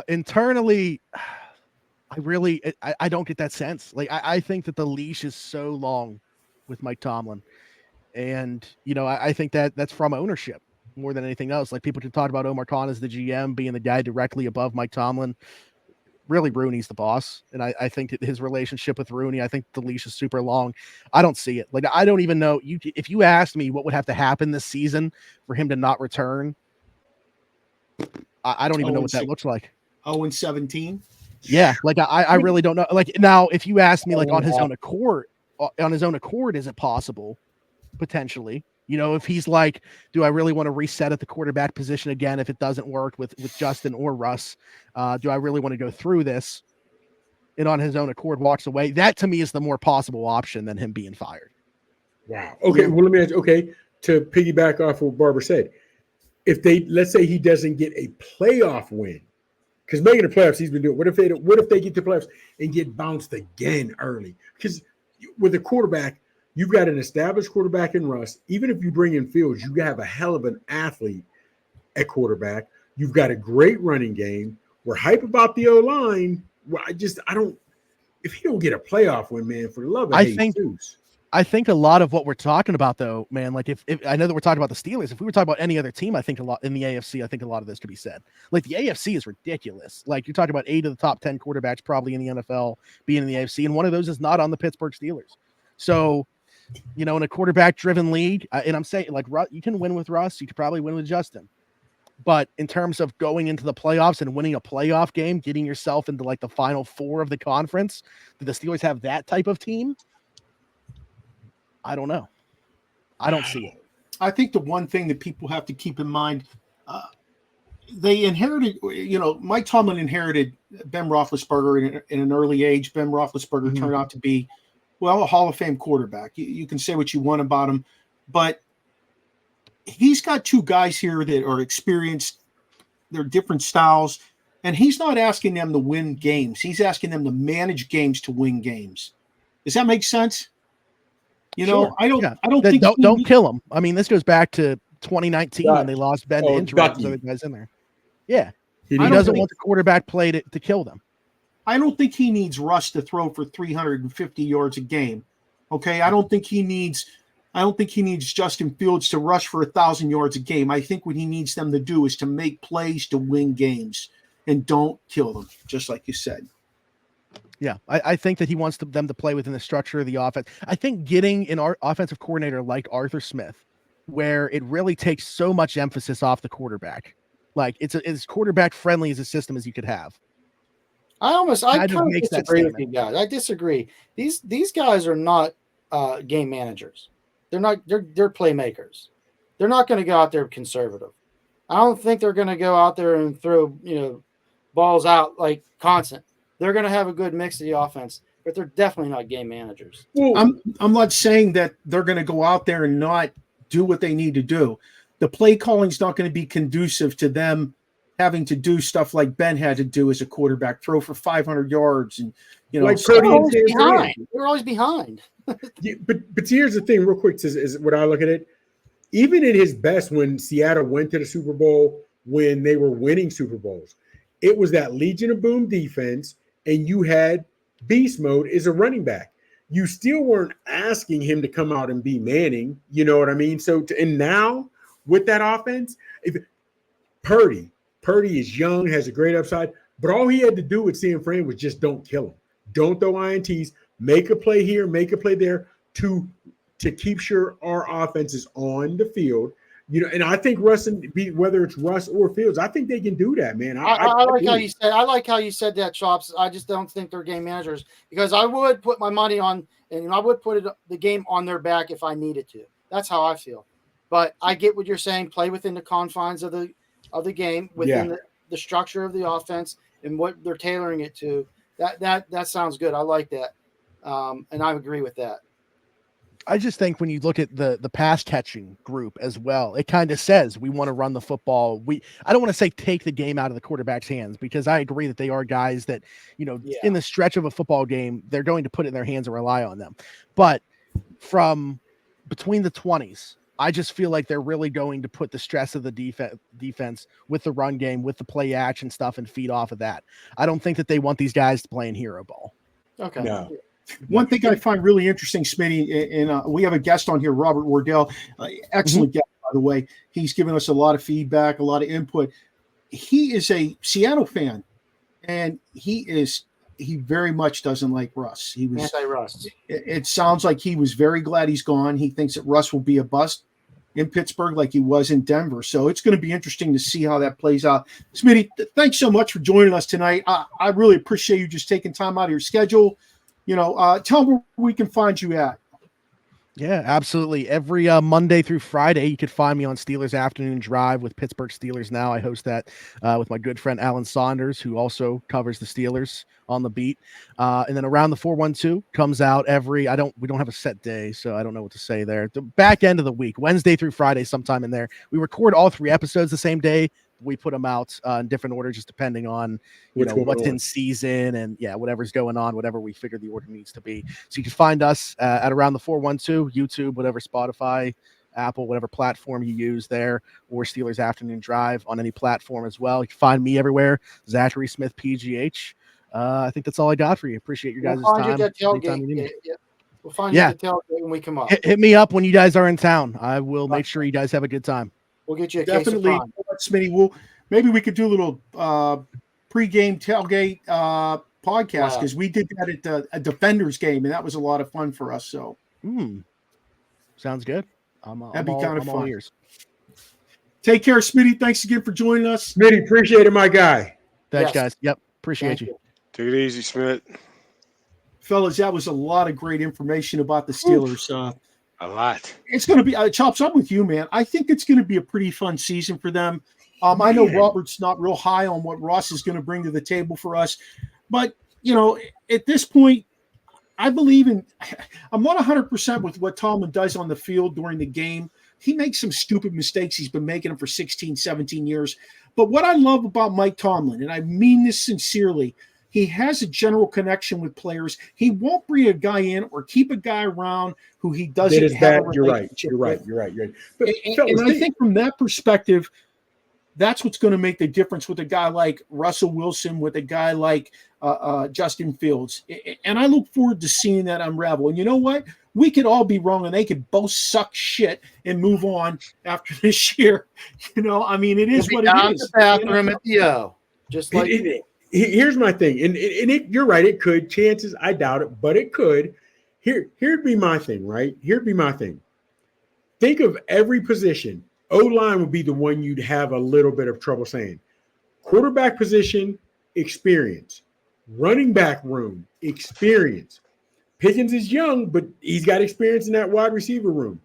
Internally, I don't get that sense. Like, I think that the leash is so long with Mike Tomlin. And, you know, I think that's from ownership more than anything else. Like, people can talk about Omar Khan as the GM being the guy directly above Mike Tomlin. Really, Rooney's the boss. And I think that his relationship with Rooney, I think the leash is super long. I don't see it. Like, I don't even know. If you asked me what would have to happen this season for him to not return, I don't even know what that looks like. 0-17? Yeah. Like, I really don't know. Like, now, if you ask me, like, on his own accord, is it possible? Potentially. You know, if he's like, do I really want to reset at the quarterback position again if it doesn't work with Justin or Russ? Do I really want to go through this? And on his own accord walks away. That to me is the more possible option than him being fired. Wow. Okay. Well, let me ask you, to piggyback off what Barber said, if let's say he doesn't get a playoff win, because making the playoffs, he's been doing. What if they get to playoffs and get bounced again early? Because with a quarterback, you've got an established quarterback in Russ. Even if you bring in Fields, you have a hell of an athlete at quarterback. You've got a great running game. We're hype about the O-line. Well, I don't. If he don't get a playoff win, man, for the love of Jesus. I think a lot of what we're talking about, though, man, like if I know that we're talking about the Steelers, if we were talking about any other team, I think a lot in the AFC, I think a lot of this could be said. Like, the AFC is ridiculous. Like, you're talking about 8 of the top 10 quarterbacks probably in the NFL being in the AFC, and one of those is not on the Pittsburgh Steelers. So, you know, in a quarterback-driven league, and I'm saying, like, you can win with Russ, you could probably win with Justin. But in terms of going into the playoffs and winning a playoff game, getting yourself into, like, the final 4 of the conference, do the Steelers have that type of team? I don't know. I don't see it. I think the one thing that people have to keep in mind, they inherited, Mike Tomlin inherited Ben Roethlisberger in an early age. Ben Roethlisberger turned out to be, a Hall of Fame quarterback. You can say what you want about him, but he's got two guys here that are experienced. They're different styles, and he's not asking them to win games. He's asking them to manage games to win games. Does that make sense? Sure. I don't think don't kill him. I mean, this goes back to 2019 when they lost Ben to injury. Those other guys in there. Yeah, he doesn't want the quarterback play to kill them. I don't think he needs Russ to throw for 350 yards a game. Okay, I don't think he needs Justin Fields to rush for 1,000 yards a game. I think what he needs them to do is to make plays to win games and don't kill them, just like you said. Yeah, I think that he wants them to play within the structure of the offense. I think getting an offensive coordinator like Arthur Smith, where it really takes so much emphasis off the quarterback. Like it's as quarterback friendly as a system as you could have. I kind of disagree with you guys. I disagree. These guys are not game managers. They're not. They're playmakers. They're not going to go out there conservative. I don't think they're going to go out there and throw balls out like constant. They're going to have a good mix of the offense, but they're definitely not game managers. Well, I'm not saying that they're going to go out there and not do what they need to do. The play calling is not going to be conducive to them having to do stuff like Ben had to do as a quarterback, throw for 500 yards, and like Purdy and behind. They're always behind. Yeah, but here's the thing, real quick, is what I look at it. Even at his best, when Seattle went to the Super Bowl, when they were winning Super Bowls, it was that Legion of Boom defense, and you had beast mode as a running back. You still weren't asking him to come out and be Manning. You know what I mean? So, and now with that offense, if Purdy is young, has a great upside, but all he had to do with San Fran was just don't kill him. Don't throw INTs, make a play here, make a play there to keep sure our offense is on the field. And I think whether it's Russ or Fields, I think they can do that, man. I like how you said that, Chops. I just don't think they're game managers, because I would put my money on, and I would put the game on their back if I needed to. That's how I feel. But I get what you're saying. Play within the confines of the game, within the structure of the offense and what they're tailoring it to. That sounds good. I like that, and I agree with that. I just think when you look at the pass catching group as well, it kind of says we want to run the football. I don't want to say take the game out of the quarterback's hands, because I agree that they are guys that, in the stretch of a football game, they're going to put it in their hands and rely on them. But from between the 20s, I just feel like they're really going to put the stress of the defense with the run game, with the play action stuff, and feed off of that. I don't think that they want these guys playing hero ball. Okay. No. One thing I find really interesting, Smitty, and we have a guest on here, Robert Wardell, excellent guest, by the way. He's given us a lot of feedback, a lot of input. He is a Seattle fan, and he very much doesn't like Russ. He was anti-Russ. It sounds like he was very glad he's gone. He thinks that Russ will be a bust in Pittsburgh like he was in Denver. So it's going to be interesting to see how that plays out. Smitty, thanks so much for joining us tonight. I really appreciate you just taking time out of your schedule. Tell them where we can find you at. Yeah, absolutely. Every Monday through Friday, you could find me on Steelers Afternoon Drive with Pittsburgh Steelers Now. I host that with my good friend Alan Saunders, who also covers the Steelers on the beat. And then Around the 412 comes out we don't have a set day, so I don't know what to say there. The back end of the week, Wednesday through Friday, sometime in there. We record all 3 episodes the same day. We put them out in different order, just depending on what's in season and whatever's going on, whatever we figure the order needs to be. So you can find us at Around the 412, YouTube, whatever, Spotify, Apple, whatever platform you use there, or Steelers Afternoon Drive on any platform as well. You can find me everywhere, Zachary Smith PGH. I think that's all I got for you. Appreciate your guys' time. We'll find you at the tailgate when we come up. Hit me up when you guys are in town. I will make sure you guys have a good time. We'll get you a Definitely, case of Smitty. Maybe we could do a little pregame tailgate podcast, because we did that at a Defenders game, and that was a lot of fun for us. So, sounds good. That'd be kind of fun. Take care, Smitty. Thanks again for joining us. Smitty, appreciate it, my guy. Thanks, guys. Yep, appreciate you. Take it easy, Smith. Fellas, that was a lot of great information about the Steelers. A lot. It's going to be Chops. I'm with you, man. I think it's going to be a pretty fun season for them. I know Robert's not real high on what Russ is going to bring to the table for us, but at this point, I believe I'm not 100% with what Tomlin does on the field during the game. He makes some stupid mistakes. He's been making them for 16, 17 years. But what I love about Mike Tomlin, and I mean this sincerely, he has a general connection with players. He won't bring a guy in or keep a guy around who he doesn't have a relationship with. You're right. But, and I think from that perspective, that's what's going to make the difference with a guy like Russell Wilson, with a guy like Justin Fields. And I look forward to seeing that unravel. And you know what? We could all be wrong, and they could both suck shit and move on after this year. It is what it is. The bathroom at the O, just like here's my thing, and you're right. It could. Chances, I doubt it, but it could. Here'd be my thing, right? Here'd be my thing. Think of every position. O-line would be the one you'd have a little bit of trouble saying. Quarterback position, experience. Running back room, experience. Pickens is young, but he's got experience in that wide receiver room.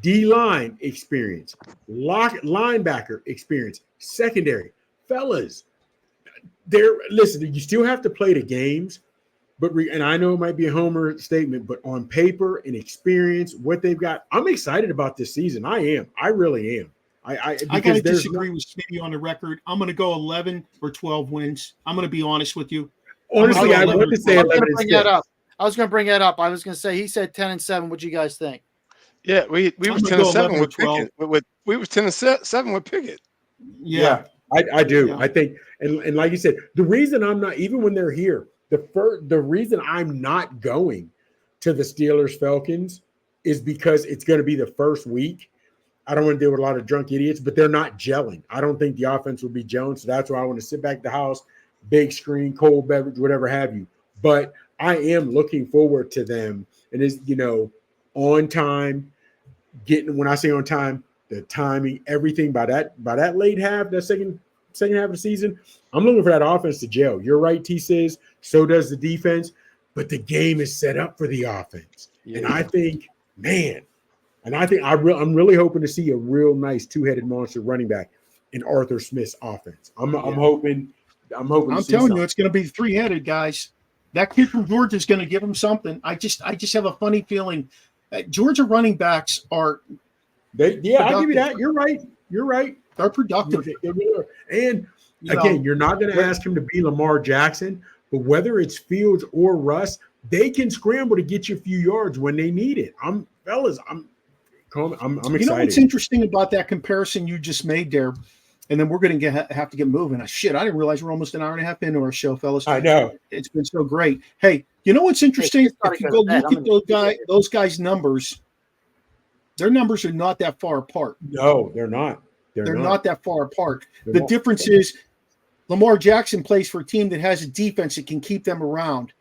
D-line experience. Linebacker experience. Secondary. Fellas, listen, you still have to play the games, and I know it might be a homer statement, but on paper and experience, what they've got, I'm excited about this season. I am. I really am. I got to disagree with Smitty on the record. I'm going to go 11 or 12 wins. I'm going to be honest with you. Honestly, I wanted to say 11 bring that up. I was going to bring that up. I was going to say he said 10-7. What do you guys think? Yeah, we were 10-7 with Pickett. We were 10-7 with Pickett. Yeah, I do. Yeah. I think, and like you said, the reason I'm not, even when they're here, the reason I'm not going to the Steelers Falcons is because it's going to be the first week. I don't want to deal with a lot of drunk idiots, but they're not gelling. I don't think the offense will be gelling, so that's why I want to sit back at the house, big screen, cold beverage, whatever have you. But I am looking forward to them, and it's on time. When I say on time, the timing, everything by that late half, that second half of the season, I'm looking for that offense to gel. You're right, T says. So does the defense, but the game is set up for the offense. Yeah. And I think, I'm really hoping to see a real nice two-headed monster running back in Arthur Smith's offense. I'm hoping. I'm telling you, it's going to be three-headed, guys. That kid from Georgia is going to give him something. I just have a funny feeling that Georgia running backs are. I'll give you that. You're right. They're productive. And again, you're not going to ask him to be Lamar Jackson, but whether it's Fields or Russ, they can scramble to get you a few yards when they need it. I'm excited. You know what's interesting about that comparison you just made there, and then we're going to have to get moving. Shit, I didn't realize we're almost an hour and a half into our show, fellas. I know. It's been so great. Hey, you know what's interesting? If you go look at those guys' numbers, their numbers are not that far apart. No, they're not. They're not that far apart. The difference is Lamar Jackson plays for a team that has a defense that can keep them around.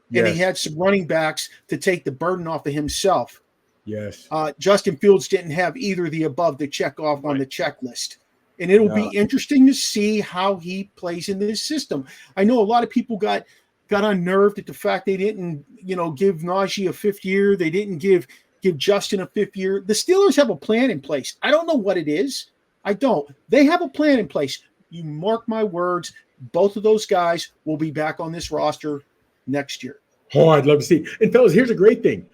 Yes. And he had some running backs to take the burden off of himself. Yes. Justin Fields didn't have either of the above to check off on the checklist. And it'll be interesting to see how he plays in this system. I know a lot of people got unnerved at the fact they didn't, give Najee a fifth year. They didn't give Justin a fifth year. The Steelers have a plan in place. I don't know what it is. I don't. They have a plan in place. You mark my words, both of those guys will be back on this roster next year. Oh, I'd love to see. And fellas, here's a great thing.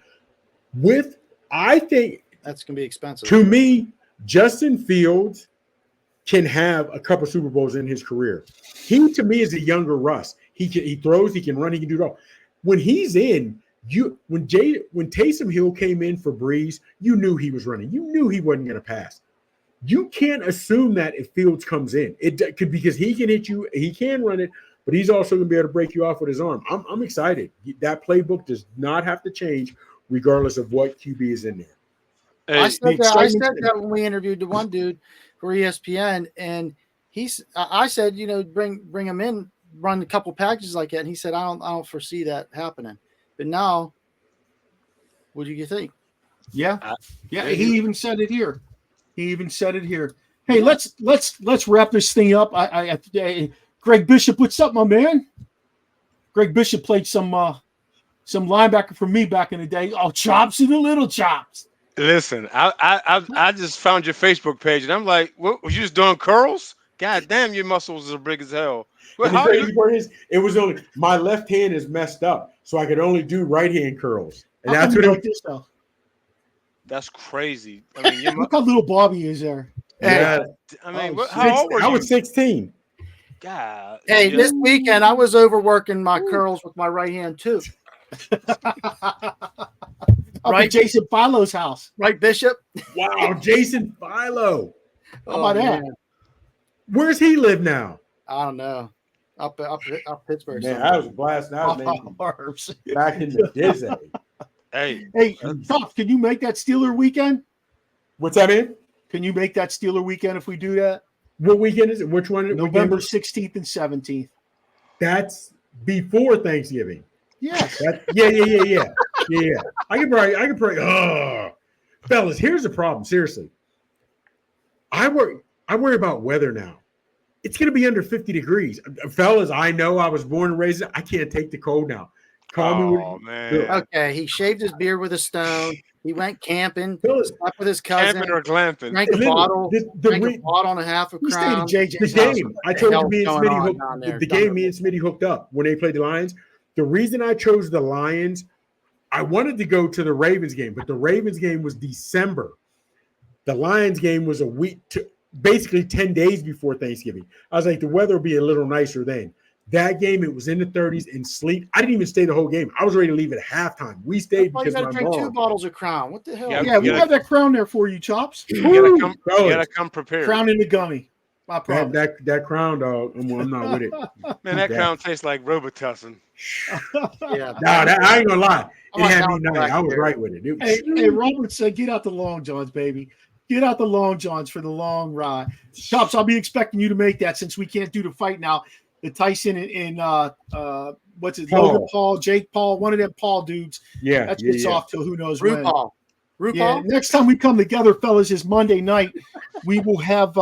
I think that's going to be expensive. To me, Justin Fields can have a couple Super Bowls in his career. He, to me, is a younger Russ. He throws, he can run, he can do it all. When he's in, when Taysom Hill came in for Breeze, you knew he was running. You knew he wasn't going to pass. You can't assume that if Fields comes in. It could, because he can hit you, he can run it, but he's also going to be able to break you off with his arm. I'm excited. That playbook does not have to change regardless of what QB is in there. Hey, I said that when we interviewed the one dude for ESPN, and I said, bring him in, run a couple packages like that, and he said, I don't foresee that happening. But now, what do you think? Yeah, he even said it here. Hey, let's wrap this thing up. Greg Bishop, what's up, my man? Greg Bishop played some linebacker for me back in the day. Oh, chops and the little chops. Listen, I just found your Facebook page, and I'm like, what, was you just doing curls? God damn, your muscles are big as hell. But And the how are crazy you? part is, it was only my left hand is messed up, so I could only do right hand curls, and How that's come what you it like this though? That's crazy. I mean, your Look how little Bobby is there. Yeah, I mean, Oh, what, shit. how old were I you? was 16. God. Hey, yeah. this weekend I was overworking my curls with my right hand too. Up Right. at Jason Philo's house. Right, Bishop? Wow, Jason Philo. How about that? man. Where's he live now? I don't know. Up Pittsburgh. Man, somewhere. that was a blast. That was maybe Barbs. back in the Disney. Hey, Hey, Tops, can you make that Steeler weekend? What's that, man? Can you make that Steeler weekend if we do that? What weekend is it? Which one? November weekend? 16th and 17th. That's before Thanksgiving. Yes. Yeah. I could probably. Fellas, here's the problem. Seriously, I worry about weather now. It's going to be under 50 degrees. Fellas, I know I was born and raised. I can't take the cold now. Call me. oh man, Okay, he shaved his beard with a stone. He went camping, Fellas, slept with his cousin, camping or glamping? drank a bottle, drank a bottle and a half of We stayed at Crown. JJ's the house. game. I the told you hell's me and going Smitty on hooked down there? the game. Me and Smitty hooked up when they played the Lions. The reason I chose the Lions, I wanted to go to the Ravens game, but the Ravens game was December. The Lions game was a week to basically 10 days before Thanksgiving. I was like, the weather will be a little nicer then. That game, it was in the 30s in sleet. I didn't even stay the whole game. I was ready to leave at halftime. We stayed Why you because gotta my drink 2 mom. bottles of Crown? What the hell? Yeah, Yeah, we have that crown there for you, Chops. You Fellas, gotta come prepared. Crown in the gummy. I promise. that crown dog. I'm not with it. Man, that Yeah. crown tastes like Robitussin. Yeah. I ain't gonna lie. I'm It like had down me with the nice. black I was beard. right with it. It was- Hey, Robert said, get out the long johns, baby. Get out the long johns for the long ride. Chops, I'll be expecting you to make that since we can't do the fight now. The Tyson and what's it, Paul. Logan Paul, Jake Paul, one of them Paul dudes. yeah, That's yeah, gets yeah. off till who knows when. RuPaul. Yeah, next time we come together, fellas, is Monday night. We will have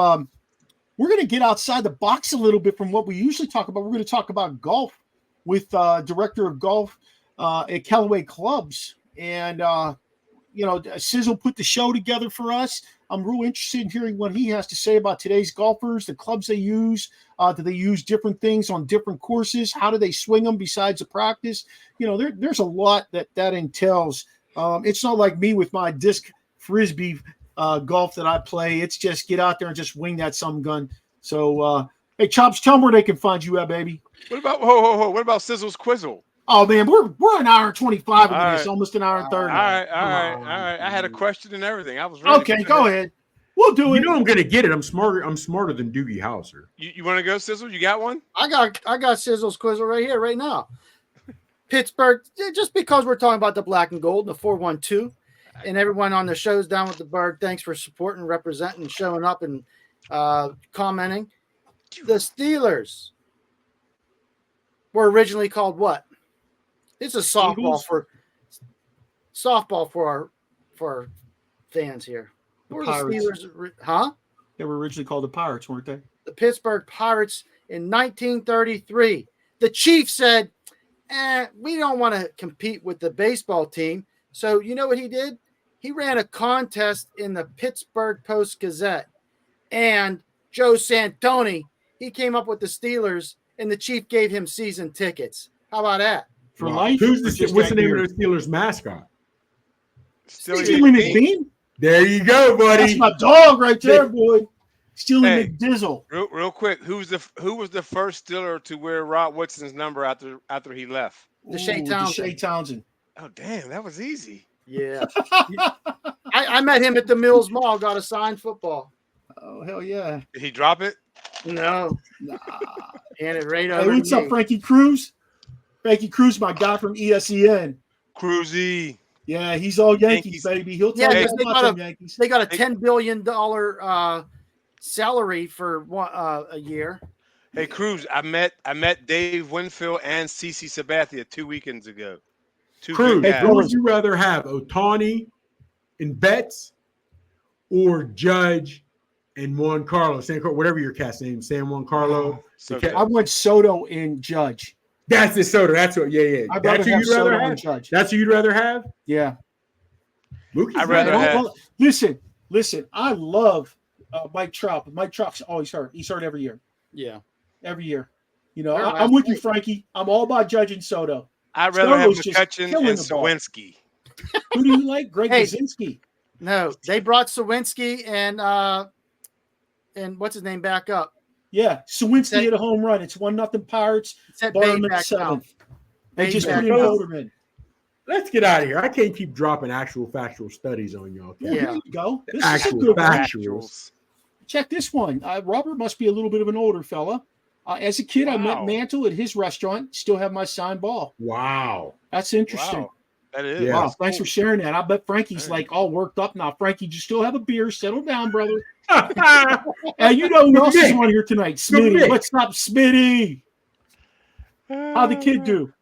we're going to get outside the box a little bit from what we usually talk about. We're going to talk about golf with director of golf at Callaway Clubs. And, Sizzle put the show together for us. I'm real interested in hearing what he has to say about today's golfers, the clubs they use. Do they use different things on different courses? How do they swing them besides the practice? There's a lot that entails. It's not like me with my disc frisbee golf that I play. It's just get out there and just wing that some gun. So, hey, Chops, tell them where they can find you at, baby. What about what about Sizzle's Quizzle? Oh man, we're an hour and 25 into All this, right. almost an hour and 30. All right. I had a question and everything. I was ready. Okay, go ahead. We'll do You it. know I'm gonna get it. I'm smarter than Doogie Howser. You want to go, Sizzle? You got one? I got Sizzle's Quizzle right here, right now. Pittsburgh, just because we're talking about the black and gold, the 412, and everyone on the shows down with the Berg, thanks for supporting, representing, showing up, and commenting. The Steelers were originally called what? It's a softball Eagles? for our fans here. What were the Pirates. Steelers? Huh? They were originally called the Pirates, weren't they? The Pittsburgh Pirates in 1933. The Chiefs said, we don't want to compete with the baseball team. So you know what he did? He ran a contest in the Pittsburgh Post-Gazette. And Joe Santoni, he came up with the Steelers, and the Chief gave him season tickets. How about that? For Wow. life? What's or just the that name year? of the Steelers mascot? Stealing McBean? There you go, buddy. That's my dog right there, boy. Stealing Hey. McDizzle. Real quick, who was the first Steeler to wear Rod Woodson's number after he left? Deshae Ooh, Townsend. Deshae Townsend. Oh damn, that was easy. Yeah. I met him at the Mills Mall, got a signed football. Oh, hell yeah. Did he drop it? No. Nah. Hand it right Hey, over what's to up, me. Frankie Cruz? Frankie Cruz, my guy from ESEN. Cruzy. Yeah, he's all Yankees, Yankees. baby. He'll tell Yeah, you because they about got them Yankees. They got a $10 billion salary for a year. Hey Cruz, I met Dave Winfield and CeCe Sabathia 2 weekends ago. Two Cruz, good Hey, guys. who would you rather have, Otani and Betts or Judge and Juan Carlo, whatever your cat's name, San Juan Carlo? So The cat- I went Soto and Judge. That's the Soto. That's what. Yeah. I'd That's rather who have you'd rather Soto have. and Judge. That's who you'd rather have. Yeah. Mookie's I'd rather better. have- Listen. I love Mike Trout. Mike Trout's always hurt. He's hurt every year. Yeah. Every year. You know, Fair I'm with you, Frankie. I'm all about judging Soto. I'd rather have Soto's just McCutchen killing and the ball. Sawinski. Who do you like? Greg Hey. Kaczynski. No, they brought Sawinski and what's his name back up. Yeah, Sawinski hit a home run. It's 1-0 Pirates. Said Bottom Bay at back down. 7th. They just Bay put in back down. Holderman. Let's get out of here. I can't keep dropping actual factual studies on y'all. Yeah, here you go. This is a Actual good one. factuals. Check this one. Robert must be a little bit of an older fella. As a kid, I met Wow. Mantle at his restaurant. Still have my signed ball. Wow. That's interesting. Wow. That is. Yeah. Wow, That's thanks for cool. sharing that. I bet Frankie's Hey. like all worked up now. Frankie, you still have a beer. Settle down, brother. And you know who else is on here tonight? Smitty. Mick. What's up, Smitty? How'd the kid do?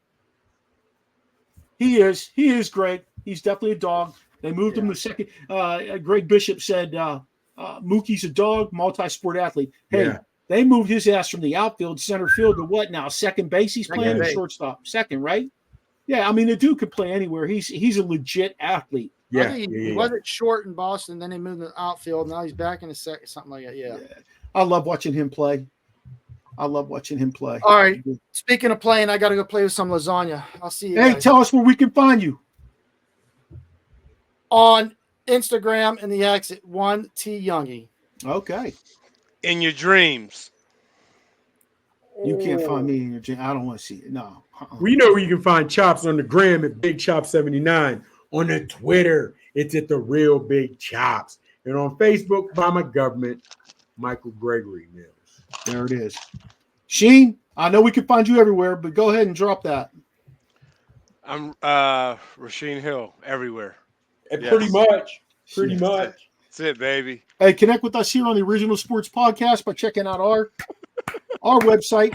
He is great. He's definitely a dog. They moved him to second. Greg Bishop said Mookie's a dog, multi-sport athlete. Hey, Yeah. they moved his ass from the outfield, center field to what now? Second base he's Second playing or base. shortstop? Second, right? Yeah, I mean the dude could play anywhere. He's a legit athlete. I Yeah. think he Yeah. wasn't short in Boston, then he moved to the outfield. Now he's back in the second, something like that. Yeah. I love watching him play. All right. Speaking of playing, I got to go play with some lasagna. I'll see you Hey, guys tell us where we can find you. on Instagram and the exit 1T Youngie. Okay. In your dreams. You can't find me in your gym. I don't want to see it. No. We know where you can find Chops on the gram at Big Chop 79. On the Twitter, it's at the Real Big Chops. And on Facebook, by my government, Michael Gregory Mills. There it is. Sheen, I know we can find you everywhere, but go ahead and drop that. I'm Rasheen Hill everywhere. And Yes. pretty much. That's it, baby. Hey, connect with us here on the Original Sports Podcast by checking out our website,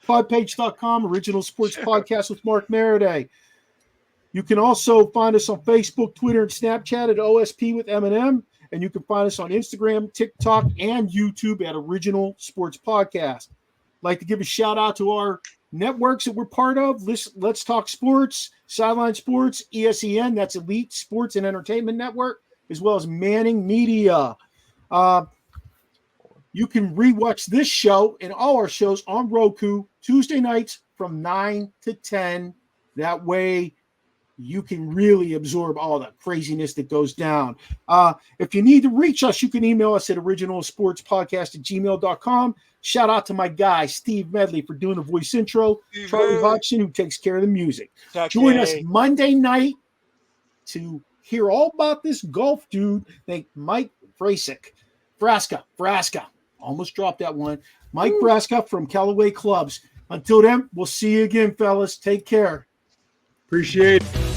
podpage.com, Original Sports Podcast with Mark Maradei. You can also find us on Facebook, Twitter, and Snapchat at OSP with M&M. And you can find us on Instagram, TikTok, and YouTube at Original Sports Podcast. I'd like to give a shout out to our networks that we're part of. Let's Talk Sports, Sideline Sports, ESEN, that's Elite Sports and Entertainment Network, as well as Manning Media. You can rewatch this show and all our shows on Roku Tuesday nights from 9 to 10. That way you can really absorb all the craziness that goes down. If you need to reach us, you can email us at originalsportspodcast@gmail.com. Shout out to my guy, Steve Medley, for doing the voice intro. Charlie Hodgson, who takes care of the music. Join us Monday night to hear all about this golf dude named Mike Frasca. Almost dropped that one. Mike Frasca from Callaway Clubs. Until then, we'll see you again, fellas. Take care. Appreciate it.